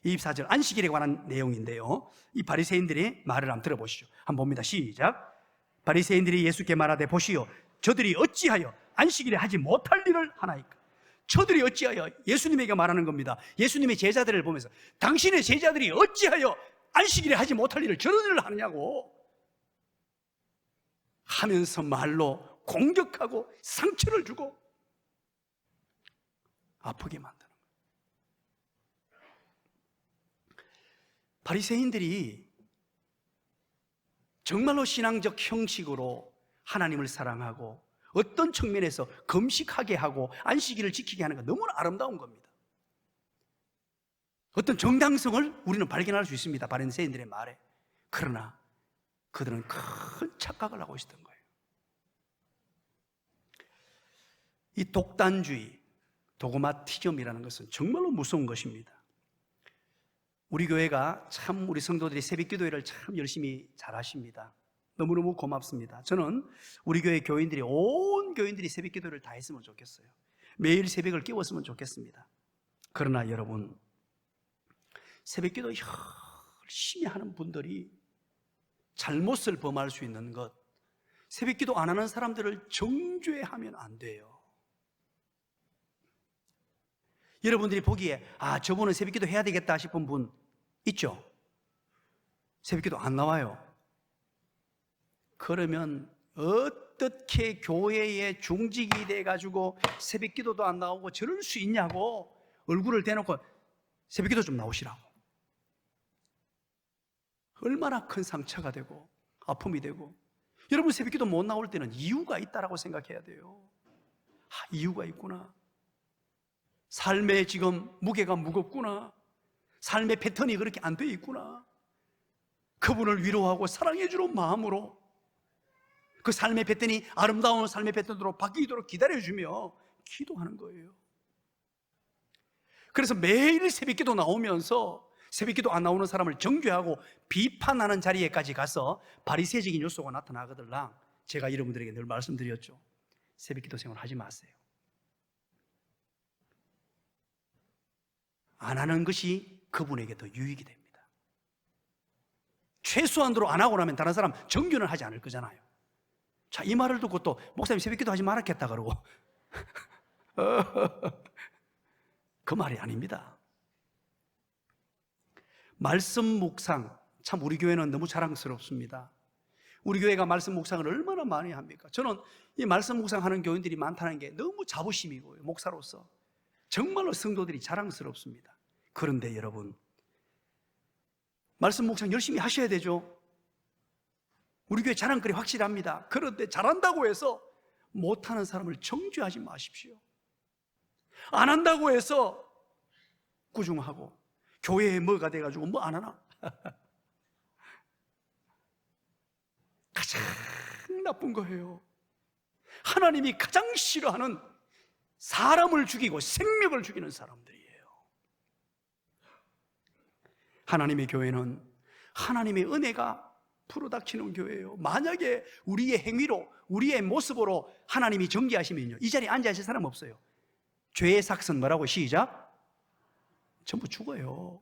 24절 안식일에 관한 내용인데요, 이 바리새인들의 말을 한번 들어보시죠. 한번 봅니다. 시작. 바리새인들이 예수께 말하되 보시오, 저들이 어찌하여 안식일에 하지 못할 일을 하나이까? 저들이 어찌하여, 예수님에게 말하는 겁니다. 예수님의 제자들을 보면서 당신의 제자들이 어찌하여 안식일에 하지 못할 일을 저런 일을 하느냐고 하면서 말로 공격하고 상처를 주고 아프게 만드는 거예요. 바리새인들이 정말로 신앙적 형식으로 하나님을 사랑하고 어떤 측면에서 금식하게 하고 안식일을 지키게 하는 건 너무나 아름다운 겁니다. 어떤 정당성을 우리는 발견할 수 있습니다, 바리새인들의 말에. 그러나 그들은 큰 착각을 하고 있었던 거예요. 이 독단주의, 도그마티즘이라는 것은 정말로 무서운 것입니다. 우리 교회가 참, 우리 성도들이 새벽기도회를 참 열심히 잘 하십니다. 너무너무 고맙습니다. 저는 우리 교회 교인들이, 온 교인들이 새벽기도를 다 했으면 좋겠어요. 매일 새벽을 깨웠으면 좋겠습니다. 그러나 여러분, 새벽기도 열심히 하는 분들이 잘못을 범할 수 있는 것, 새벽기도 안 하는 사람들을 정죄하면 안 돼요. 여러분들이 보기에 아, 저분은 새벽기도 해야 되겠다 싶은 분 있죠? 새벽기도 안 나와요. 그러면 어떻게 교회에 중직이 돼가지고 새벽기도도 안 나오고 저럴 수 있냐고 얼굴을 대놓고 새벽기도 좀 나오시라고. 얼마나 큰 상처가 되고 아픔이 되고. 여러분, 새벽기도 못 나올 때는 이유가 있다라고 생각해야 돼요. 아, 이유가 있구나. 삶의 지금 무게가 무겁구나. 삶의 패턴이 그렇게 안 돼 있구나. 그분을 위로하고 사랑해 주는 마음으로 그 삶의 패턴이 아름다운 삶의 패턴으로 바뀌도록 기다려주며 기도하는 거예요. 그래서 매일 새벽기도 나오면서 새벽기도 안 나오는 사람을 정죄하고 비판하는 자리에까지 가서 바리새적인 요소가 나타나거들랑 제가 여러분들에게 늘 말씀드렸죠. 새벽기도 생활 하지 마세요. 안 하는 것이 그분에게 더 유익이 됩니다. 최소한으로 안 하고 나면 다른 사람 정죄는 하지 않을 거잖아요. 자, 이 말을 듣고 또 목사님 새벽기도 하지 말았겠다 그러고 그 말이 아닙니다. 말씀 묵상, 참 우리 교회는 너무 자랑스럽습니다. 우리 교회가 말씀 묵상을 얼마나 많이 합니까? 저는 이 말씀 묵상하는 교인들이 많다는 게 너무 자부심이고요, 목사로서 정말로 성도들이 자랑스럽습니다. 그런데 여러분, 말씀 묵상 열심히 하셔야 되죠. 우리 교회 자랑거리 확실합니다. 그런데 잘한다고 해서 못하는 사람을 정죄하지 마십시오. 안 한다고 해서 꾸중하고 교회에 뭐가 돼가지고 뭐 안 하나? 가장 나쁜 거예요. 하나님이 가장 싫어하는 사람을 죽이고 생명을 죽이는 사람들이에요. 하나님의 교회는 하나님의 은혜가 불어닥치는 교회예요. 만약에 우리의 행위로, 우리의 모습으로 하나님이 정죄하시면요, 이 자리에 앉아 있을 사람 없어요. 죄의 삭은 뭐라고? 시작. 전부 죽어요.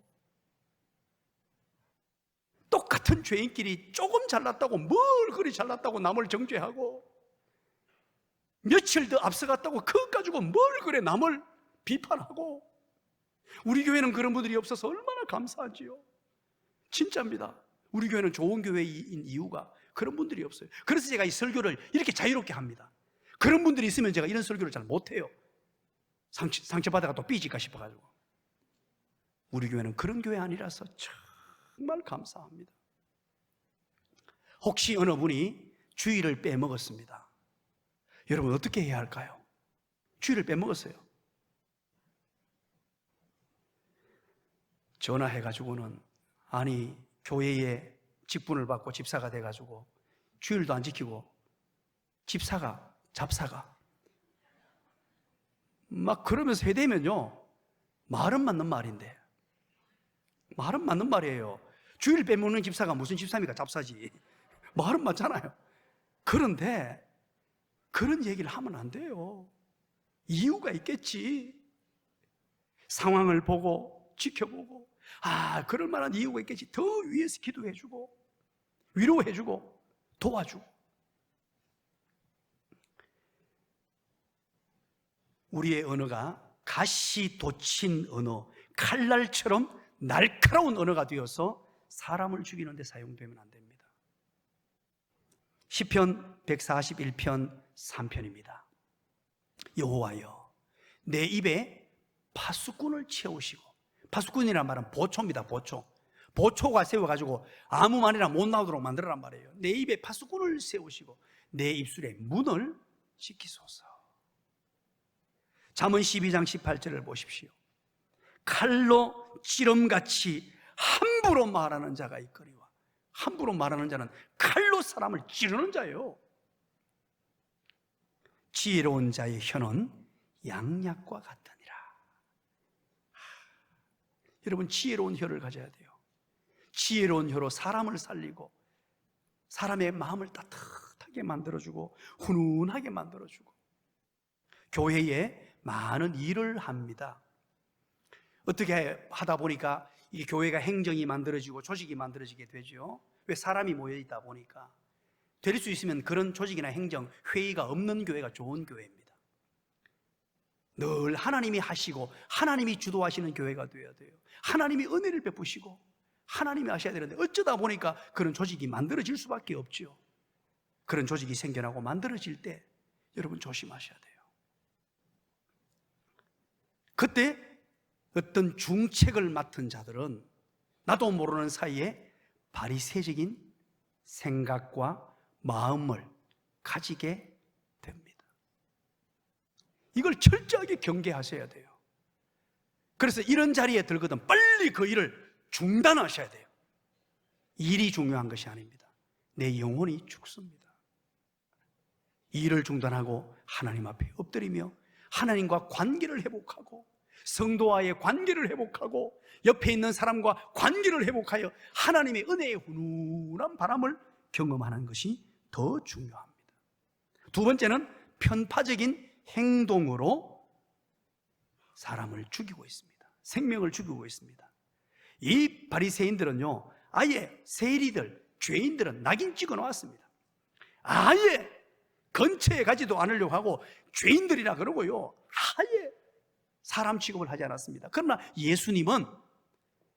똑같은 죄인끼리 조금 잘났다고 뭘 그리 잘났다고 남을 정죄하고, 며칠 더 앞서갔다고 그것 가지고 뭘 그래 남을 비판하고. 우리 교회는 그런 분들이 없어서 얼마나 감사하지요. 진짜입니다. 우리 교회는 좋은 교회인 이유가 그런 분들이 없어요. 그래서 제가 이 설교를 이렇게 자유롭게 합니다. 그런 분들이 있으면 제가 이런 설교를 잘 못해요. 상처받아가 또 삐질까 싶어가지고. 우리 교회는 그런 교회 아니라서 정말 감사합니다. 혹시 어느 분이 주일을 빼먹었습니다. 여러분 어떻게 해야 할까요? 주일을 빼먹었어요. 전화해가지고는, 아니 교회에 직분을 받고 집사가 돼가지고 주일도 안 지키고 잡사가 막 그러면서 해대면요, 말은 맞는 말인데, 말은 맞는 말이에요. 주일 빼먹는 집사가 무슨 집사입니까? 잡사지. 말은 맞잖아요. 그런데 그런 얘기를 하면 안 돼요. 이유가 있겠지. 상황을 보고 지켜보고, 그럴 만한 이유가 있겠지. 더 위에서 기도해주고 위로해주고 도와주고. 우리의 언어가 가시 돋친 언어, 칼날처럼 날카로운 언어가 되어서 사람을 죽이는 데 사용되면 안 됩니다. 시편 141편 3편입니다. 여호와여, 내 입에 파수꾼을 채우시고. 파수꾼이란 말은 보초입니다. 보초가 세워가지고 아무 말이나 못 나오도록 만들어란 말이에요. 내 입에 파수꾼을 세우시고 내 입술에 문을 지키소서. 잠언 12장 18절을 보십시오. 칼로 찌름같이 함부로 말하는 자가 있거니와. 함부로 말하는 자는 칼로 사람을 찌르는 자예요. 지혜로운 자의 혀는 양약과 같으니라. 여러분, 지혜로운 혀를 가져야 돼요. 지혜로운 혀로 사람을 살리고 사람의 마음을 따뜻하게 만들어주고 훈훈하게 만들어주고. 교회에 많은 일을 합니다. 어떻게 하다 보니까 이 교회가 행정이 만들어지고 조직이 만들어지게 되죠. 왜? 사람이 모여있다 보니까. 될 수 있으면 그런 조직이나 행정, 회의가 없는 교회가 좋은 교회입니다. 늘 하나님이 하시고 하나님이 주도하시는 교회가 되어야 돼요. 하나님이 은혜를 베푸시고 하나님이 하셔야 되는데, 어쩌다 보니까 그런 조직이 만들어질 수밖에 없죠. 그런 조직이 생겨나고 만들어질 때 여러분 조심하셔야 돼요. 그때 어떤 중책을 맡은 자들은 나도 모르는 사이에 바리새적인 생각과 마음을 가지게 됩니다. 이걸 철저하게 경계하셔야 돼요. 그래서 이런 자리에 들거든 빨리 그 일을 중단하셔야 돼요. 일이 중요한 것이 아닙니다. 내 영혼이 죽습니다. 일을 중단하고 하나님 앞에 엎드리며 하나님과 관계를 회복하고 성도와의 관계를 회복하고 옆에 있는 사람과 관계를 회복하여 하나님의 은혜의 훈훈한 바람을 경험하는 것이 더 중요합니다. 두 번째는 편파적인 행동으로 사람을 죽이고 있습니다. 생명을 죽이고 있습니다. 이 바리새인들은요, 아예 세리들, 죄인들은 낙인 찍어 놓았습니다. 아예 근처에 가지도 않으려고 하고 죄인들이라 그러고요, 아예 사람 취급을 하지 않았습니다. 그러나 예수님은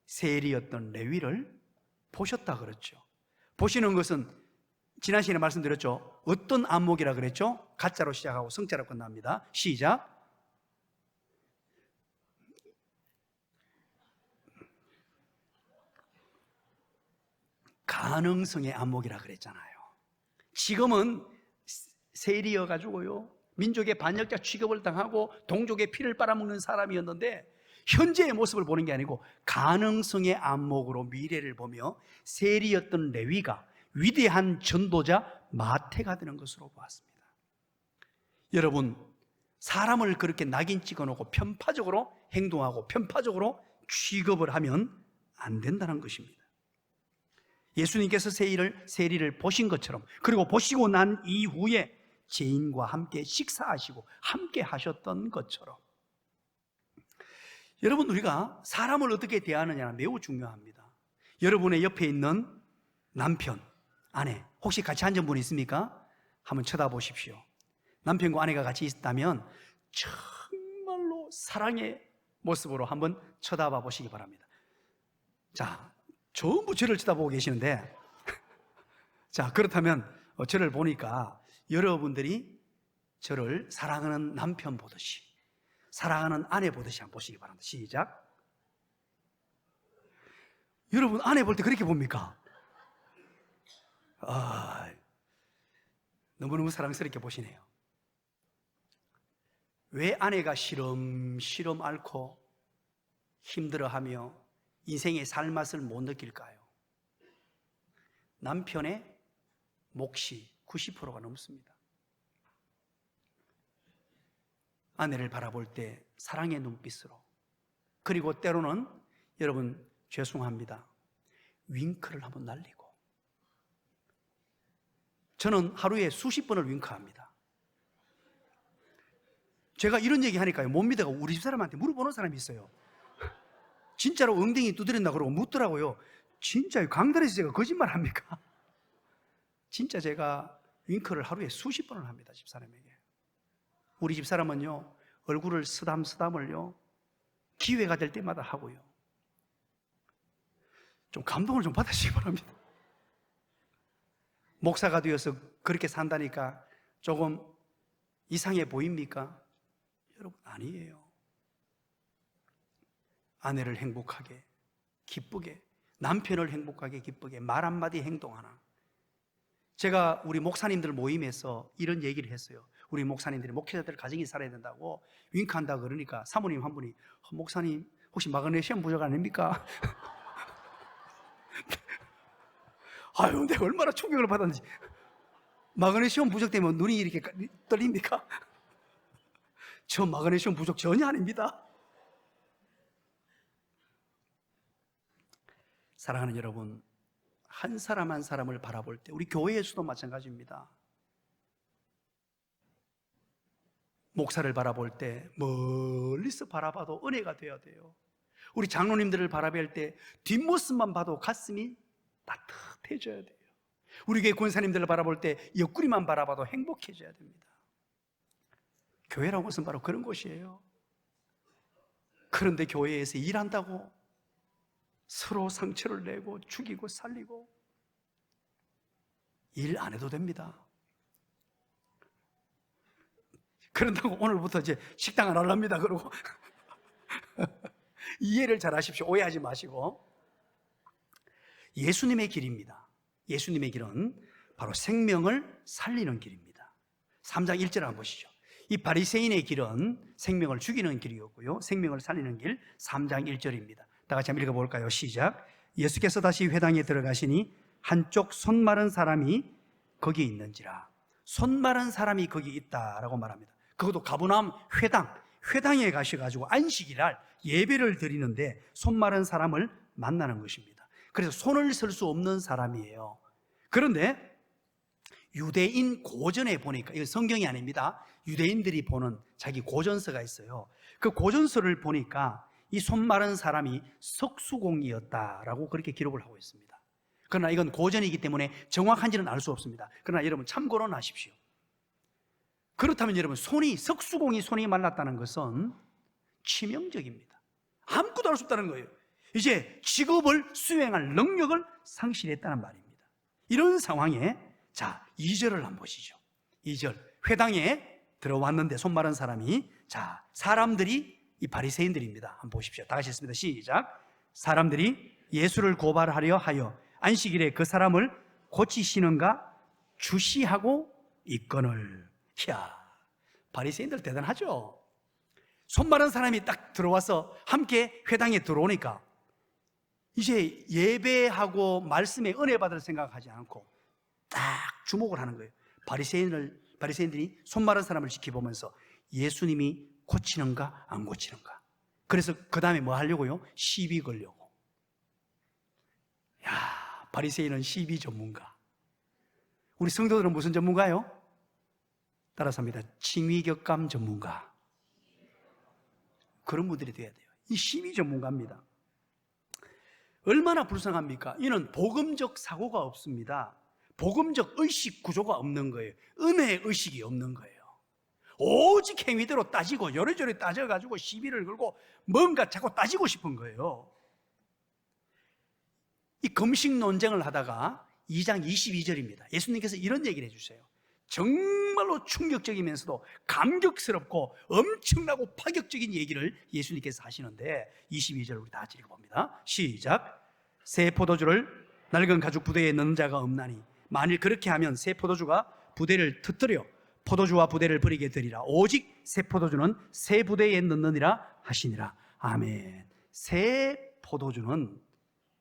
세리였던 레위를 보셨다 그랬죠. 보시는 것은 지난 시간에 말씀드렸죠. 어떤 안목이라 그랬죠? 가짜로 시작하고 성자로 끝납니다. 시작. 가능성의 안목이라 그랬잖아요. 지금은 세리여가지고요, 민족의 반역자 취급을 당하고 동족의 피를 빨아먹는 사람이었는데, 현재의 모습을 보는 게 아니고 가능성의 안목으로 미래를 보며 세리였던 레위가 위대한 전도자 마태가 되는 것으로 보았습니다. 여러분, 사람을 그렇게 낙인 찍어놓고 편파적으로 행동하고 편파적으로 취급을 하면 안 된다는 것입니다. 예수님께서 세리를 보신 것처럼, 그리고 보시고 난 이후에 죄인과 함께 식사하시고 함께 하셨던 것처럼, 여러분, 우리가 사람을 어떻게 대하느냐는 매우 중요합니다. 여러분의 옆에 있는 남편, 아내 혹시 같이 앉은 분 있습니까? 한번 쳐다보십시오. 남편과 아내가 같이 있다면 정말로 사랑의 모습으로 한번 쳐다봐 보시기 바랍니다. 자, 전부 저를 쳐다보고 계시는데 자, 그렇다면 저를 보니까 여러분들이 저를 사랑하는 남편 보듯이, 사랑하는 아내 보듯이 한번 보시기 바랍니다. 시작. 여러분 아내 볼 때 그렇게 봅니까? 너무너무 사랑스럽게 보시네요. 왜 아내가 시름시름 앓고 힘들어하며 인생의 살맛을 못 느낄까요? 남편의 몫이 90%가 넘습니다. 아내를 바라볼 때 사랑의 눈빛으로, 그리고 때로는 여러분 죄송합니다, 윙크를 한번 날리고. 저는 하루에 수십 번을 윙크합니다. 제가 이런 얘기 하니까요, 못 믿어가 우리 집 사람한테 물어보는 사람이 있어요. 진짜로 엉덩이 두드렸나 그러고 묻더라고요. 진짜 강단에서 제가 거짓말 합니까? 진짜 제가 윙크를 하루에 수십 번을 합니다, 집사람에게. 우리 집사람은요, 얼굴을 쓰담쓰담을요, 기회가 될 때마다 하고요. 좀 감동을 좀 받으시기 바랍니다. 목사가 되어서 그렇게 산다니까 조금 이상해 보입니까? 여러분, 아니에요. 아내를 행복하게, 기쁘게, 남편을 행복하게, 기쁘게, 말 한마디, 행동 하나. 제가 우리 목사님들 모임에서 이런 얘기를 했어요. 우리 목사님들이 목회자들 가정이 살아야 된다고 윙크한다 그러니까 사모님 한 분이, 목사님 혹시 마그네슘 부족 아닙니까? 아유, 내가 얼마나 충격을 받았는지. 마그네슘 부족되면 눈이 이렇게 떨립니까? 저 마그네슘 부족 전혀 아닙니다. 사랑하는 여러분, 한 사람 한 사람을 바라볼 때, 우리 교회에서도 마찬가지입니다. 목사를 바라볼 때 멀리서 바라봐도 은혜가 되어야 돼요. 우리 장로님들을 바라볼 때 뒷모습만 봐도 가슴이 따뜻해져야 돼요. 우리 교회 권사님들을 바라볼 때 옆구리만 바라봐도 행복해져야 됩니다. 교회라는 것은 바로 그런 곳이에요. 그런데 교회에서 일한다고 서로 상처를 내고 죽이고 살리고 일 안 해도 됩니다. 그런다고 오늘부터 이제 식당 안 하랍니다 그러고 이해를 잘 하십시오. 오해하지 마시고. 예수님의 길입니다. 예수님의 길은 바로 생명을 살리는 길입니다. 3장 1절 한번 보시죠. 이 바리새인의 길은 생명을 죽이는 길이었고요, 생명을 살리는 길 3장 1절입니다. 다 같이 한번 읽어볼까요? 시작. 예수께서 다시 회당에 들어가시니 한쪽 손 마른 사람이 거기 있는지라. 손 마른 사람이 거기 있다라고 말합니다. 그것도 가버나움 회당에 가셔가지고 안식일날 예배를 드리는데 손 마른 사람을 만나는 것입니다. 그래서 손을 쓸 수 없는 사람이에요. 그런데 유대인 고전에 보니까, 이건 성경이 아닙니다, 유대인들이 보는 자기 고전서가 있어요. 그 고전서를 보니까 이 손 마른 사람이 석수공이었다라고 그렇게 기록을 하고 있습니다. 그러나 이건 고전이기 때문에 정확한지는 알 수 없습니다. 그러나 여러분 참고는 하십시오. 그렇다면 여러분, 석수공이 손이 말랐다는 것은 치명적입니다. 아무것도 할 수 없다는 거예요. 이제 직업을 수행할 능력을 상실했다는 말입니다. 이런 상황에, 자, 2절을 한번 보시죠. 2절, 회당에 들어왔는데 손 마른 사람이, 자, 사람들이 이 바리새인들입니다. 한번 보십시오. 다 같이 했습니다. 시작. 사람들이 예수를 고발하려 하여 안식일에 그 사람을 고치시는가 주시하고 있거늘. 이야, 바리새인들 대단하죠. 손 마른 사람이 딱 들어와서 함께 회당에 들어오니까 이제 예배하고 말씀에 은혜 받을 생각하지 않고 딱 주목을 하는 거예요. 바리새인들이 손 마른 사람을 지켜보면서 예수님이 고치는가 안 고치는가. 그래서 그 다음에 뭐 하려고요? 시비 걸려고. 야, 바리새인은 시비 전문가. 우리 성도들은 무슨 전문가요? 따라서 합니다. 칭위격감 전문가. 그런 분들이 돼야 돼요. 이 시비 전문가입니다. 얼마나 불쌍합니까? 이는 복음적 사고가 없습니다. 복음적 의식 구조가 없는 거예요. 은혜 의식이 없는 거예요. 오직 행위대로 따지고 요래조래 따져가지고 시비를 걸고 뭔가 자꾸 따지고 싶은 거예요. 이 금식 논쟁을 하다가 2장 22절입니다. 예수님께서 이런 얘기를 해주세요. 정말로 충격적이면서도 감격스럽고 엄청나고 파격적인 얘기를 예수님께서 하시는데 22절 우리 다 같이 읽어봅니다. 시작. 새 포도주를 낡은 가죽 부대에 넣는 자가 없나니 만일 그렇게 하면 새 포도주가 부대를 터뜨려 포도주와 부대를 버리게 되리라. 오직 새 포도주는 새 부대에 넣느니라 하시니라. 아멘. 새 포도주는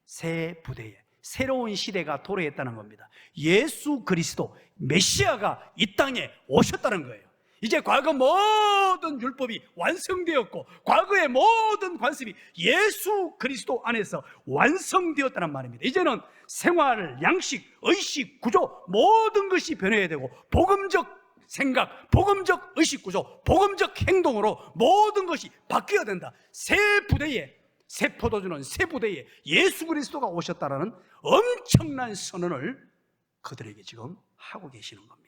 새 부대에 새로운 시대가 도래했다는 겁니다. 예수 그리스도 메시아가 이 땅에 오셨다는 거예요. 이제 과거 모든 율법이 완성되었고 과거의 모든 관습이 예수 그리스도 안에서 완성되었다는 말입니다. 이제는 생활, 양식, 의식, 구조 모든 것이 변해야 되고 복음적 생각, 복음적 의식 구조, 복음적 행동으로 모든 것이 바뀌어야 된다. 새 부대에, 새 포도주는 새 부대에 예수 그리스도가 오셨다라는 엄청난 선언을 그들에게 지금 하고 계시는 겁니다.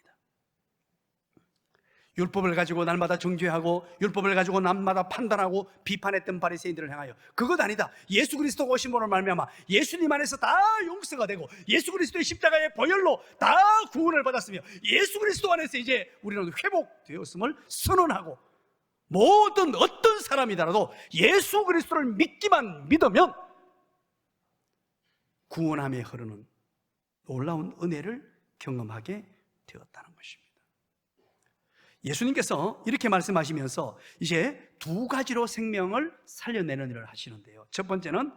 율법을 가지고 날마다 정죄하고 율법을 가지고 날마다 판단하고 비판했던 바리새인들을 향하여 그것 아니다. 예수 그리스도가 오신 분을 말미암아 예수님 안에서 다 용서가 되고 예수 그리스도의 십자가의 보혈로 다 구원을 받았으며 예수 그리스도 안에서 이제 우리는 회복되었음을 선언하고 모든 어떤 사람이더라도 예수 그리스도를 믿기만 믿으면 구원함에 흐르는 놀라운 은혜를 경험하게 되었다는 것입니다. 예수님께서 이렇게 말씀하시면서 이제 두 가지로 생명을 살려내는 일을 하시는데요. 첫 번째는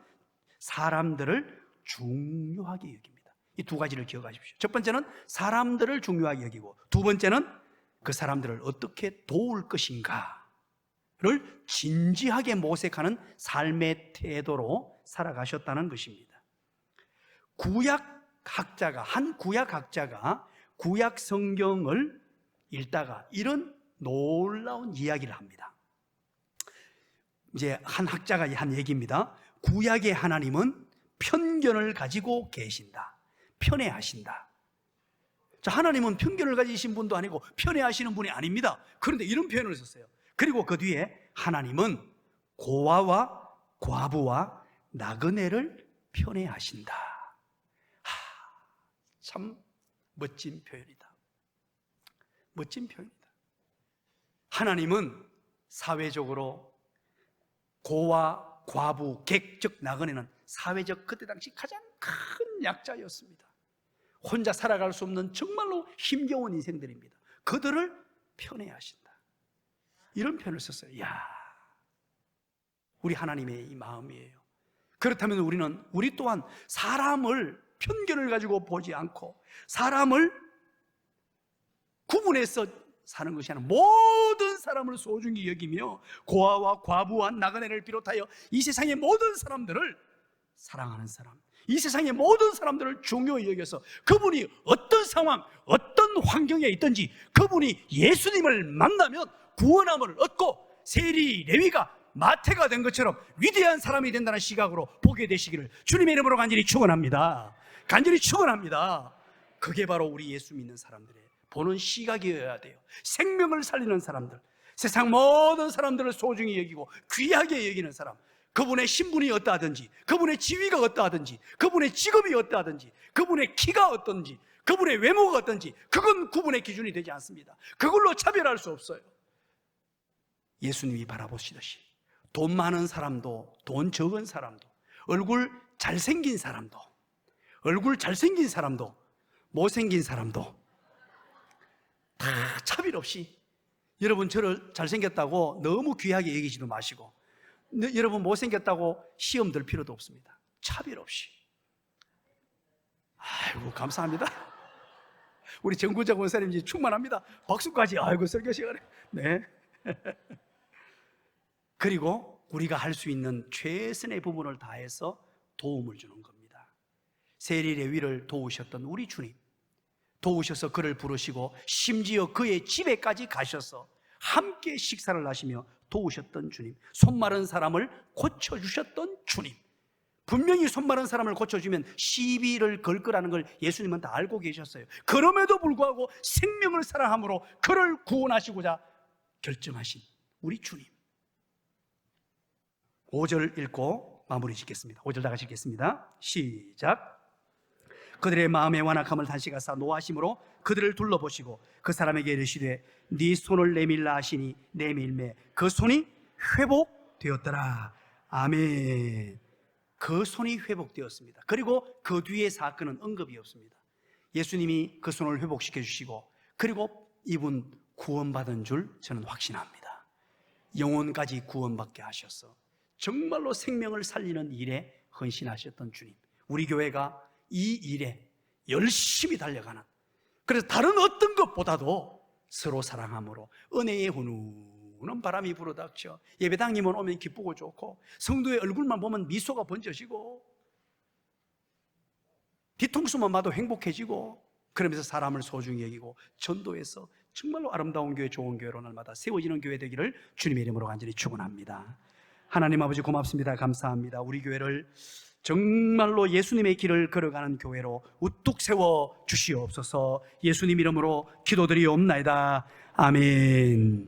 사람들을 중요하게 여깁니다. 이 두 가지를 기억하십시오. 첫 번째는 사람들을 중요하게 여기고 두 번째는 그 사람들을 어떻게 도울 것인가를 진지하게 모색하는 삶의 태도로 살아가셨다는 것입니다. 한 구약학자가 구약 성경을 읽다가 이런 놀라운 이야기를 합니다. 이제 한 학자가 한 얘기입니다. 구약의 하나님은 편견을 가지고 계신다. 편애하신다. 자, 하나님은 편견을 가지신 분도 아니고 편애하시는 분이 아닙니다. 그런데 이런 표현을 썼어요. 그리고 그 뒤에 하나님은 고아와 과부와 나그네를 편애하신다. 참 멋진 표현이다. 멋진 표현이다. 하나님은 사회적으로 고아, 과부, 객, 즉 나그네는 사회적 그때 당시 가장 큰 약자였습니다. 혼자 살아갈 수 없는 정말로 힘겨운 인생들입니다. 그들을 편애하신다. 이런 표현을 썼어요. 이야, 우리 하나님의 이 마음이에요. 그렇다면 우리 또한 사람을 편견을 가지고 보지 않고 사람을 구분해서 사는 것이 아니라 모든 사람을 소중히 여기며 고아와 과부와 나그네를 비롯하여 이 세상의 모든 사람들을 사랑하는 사람, 이 세상의 모든 사람들을 중요히 여겨서 그분이 어떤 상황, 어떤 환경에 있든지 그분이 예수님을 만나면 구원함을 얻고 세리, 레위가 마태가 된 것처럼 위대한 사람이 된다는 시각으로 보게 되시기를 주님의 이름으로 간절히 축원합니다. 간절히 축원합니다. 그게 바로 우리 예수 믿는 사람들의 보는 시각이어야 돼요. 생명을 살리는 사람들, 세상 모든 사람들을 소중히 여기고 귀하게 여기는 사람, 그분의 신분이 어떠하든지, 그분의 지위가 어떠하든지, 그분의 직업이 어떠하든지, 그분의 키가 어떤지, 그분의 외모가 어떤지, 그건 구분의 기준이 되지 않습니다. 그걸로 차별할 수 없어요. 예수님이 바라보시듯이 돈 많은 사람도, 돈 적은 사람도, 얼굴 잘생긴 사람도, 못생긴 사람도 다 차별 없이, 여러분 저를 잘생겼다고 너무 귀하게 여기지도 마시고 여러분 못생겼다고 시험 들 필요도 없습니다. 차별 없이. 아이고 감사합니다. 우리 정구자 권사님 이제 충만합니다. 박수까지. 아이고 설교 시간에. 네. 그리고 우리가 할 수 있는 최선의 부분을 다해서 도움을 주는 겁니다. 세리 레위를 도우셨던 우리 주님, 도우셔서 그를 부르시고 심지어 그의 집에까지 가셔서 함께 식사를 하시며 도우셨던 주님, 손 마른 사람을 고쳐주셨던 주님, 분명히 손 마른 사람을 고쳐주면 시비를 걸 거라는 걸 예수님은 다 알고 계셨어요. 그럼에도 불구하고 생명을 사랑함으로 그를 구원하시고자 결정하신 우리 주님. 5절 읽고 마무리 짓겠습니다. 5절 다 같이 읽겠습니다. 시작. 그들의 마음의 완악함을 단식하사 노하심으로 그들을 둘러보시고 그 사람에게 이르시되 네 손을 내밀라 하시니 내밀매 그 손이 회복되었더라. 아멘. 그 손이 회복되었습니다. 그리고 그 뒤의 사건은 언급이 없습니다. 예수님이 그 손을 회복시켜 주시고 그리고 이분 구원받은 줄 저는 확신합니다. 영혼까지 구원받게 하셔서 정말로 생명을 살리는 일에 헌신하셨던 주님, 우리 교회가 이 일에 열심히 달려가는, 그래서 다른 어떤 것보다도 서로 사랑함으로 은혜의 훈훈한 바람이 불어닥쳐 예배당님은 오면 기쁘고 좋고 성도의 얼굴만 보면 미소가 번져지고 뒤통수만 봐도 행복해지고 그러면서 사람을 소중히 여기고 전도해서 정말로 아름다운 교회, 좋은 교회로 날마다 세워지는 교회 되기를 주님의 이름으로 간절히 축원합니다. 하나님 아버지 고맙습니다. 감사합니다. 우리 교회를 정말로 예수님의 길을 걸어가는 교회로 우뚝 세워 주시옵소서. 예수님 이름으로 기도드리옵나이다. 아멘.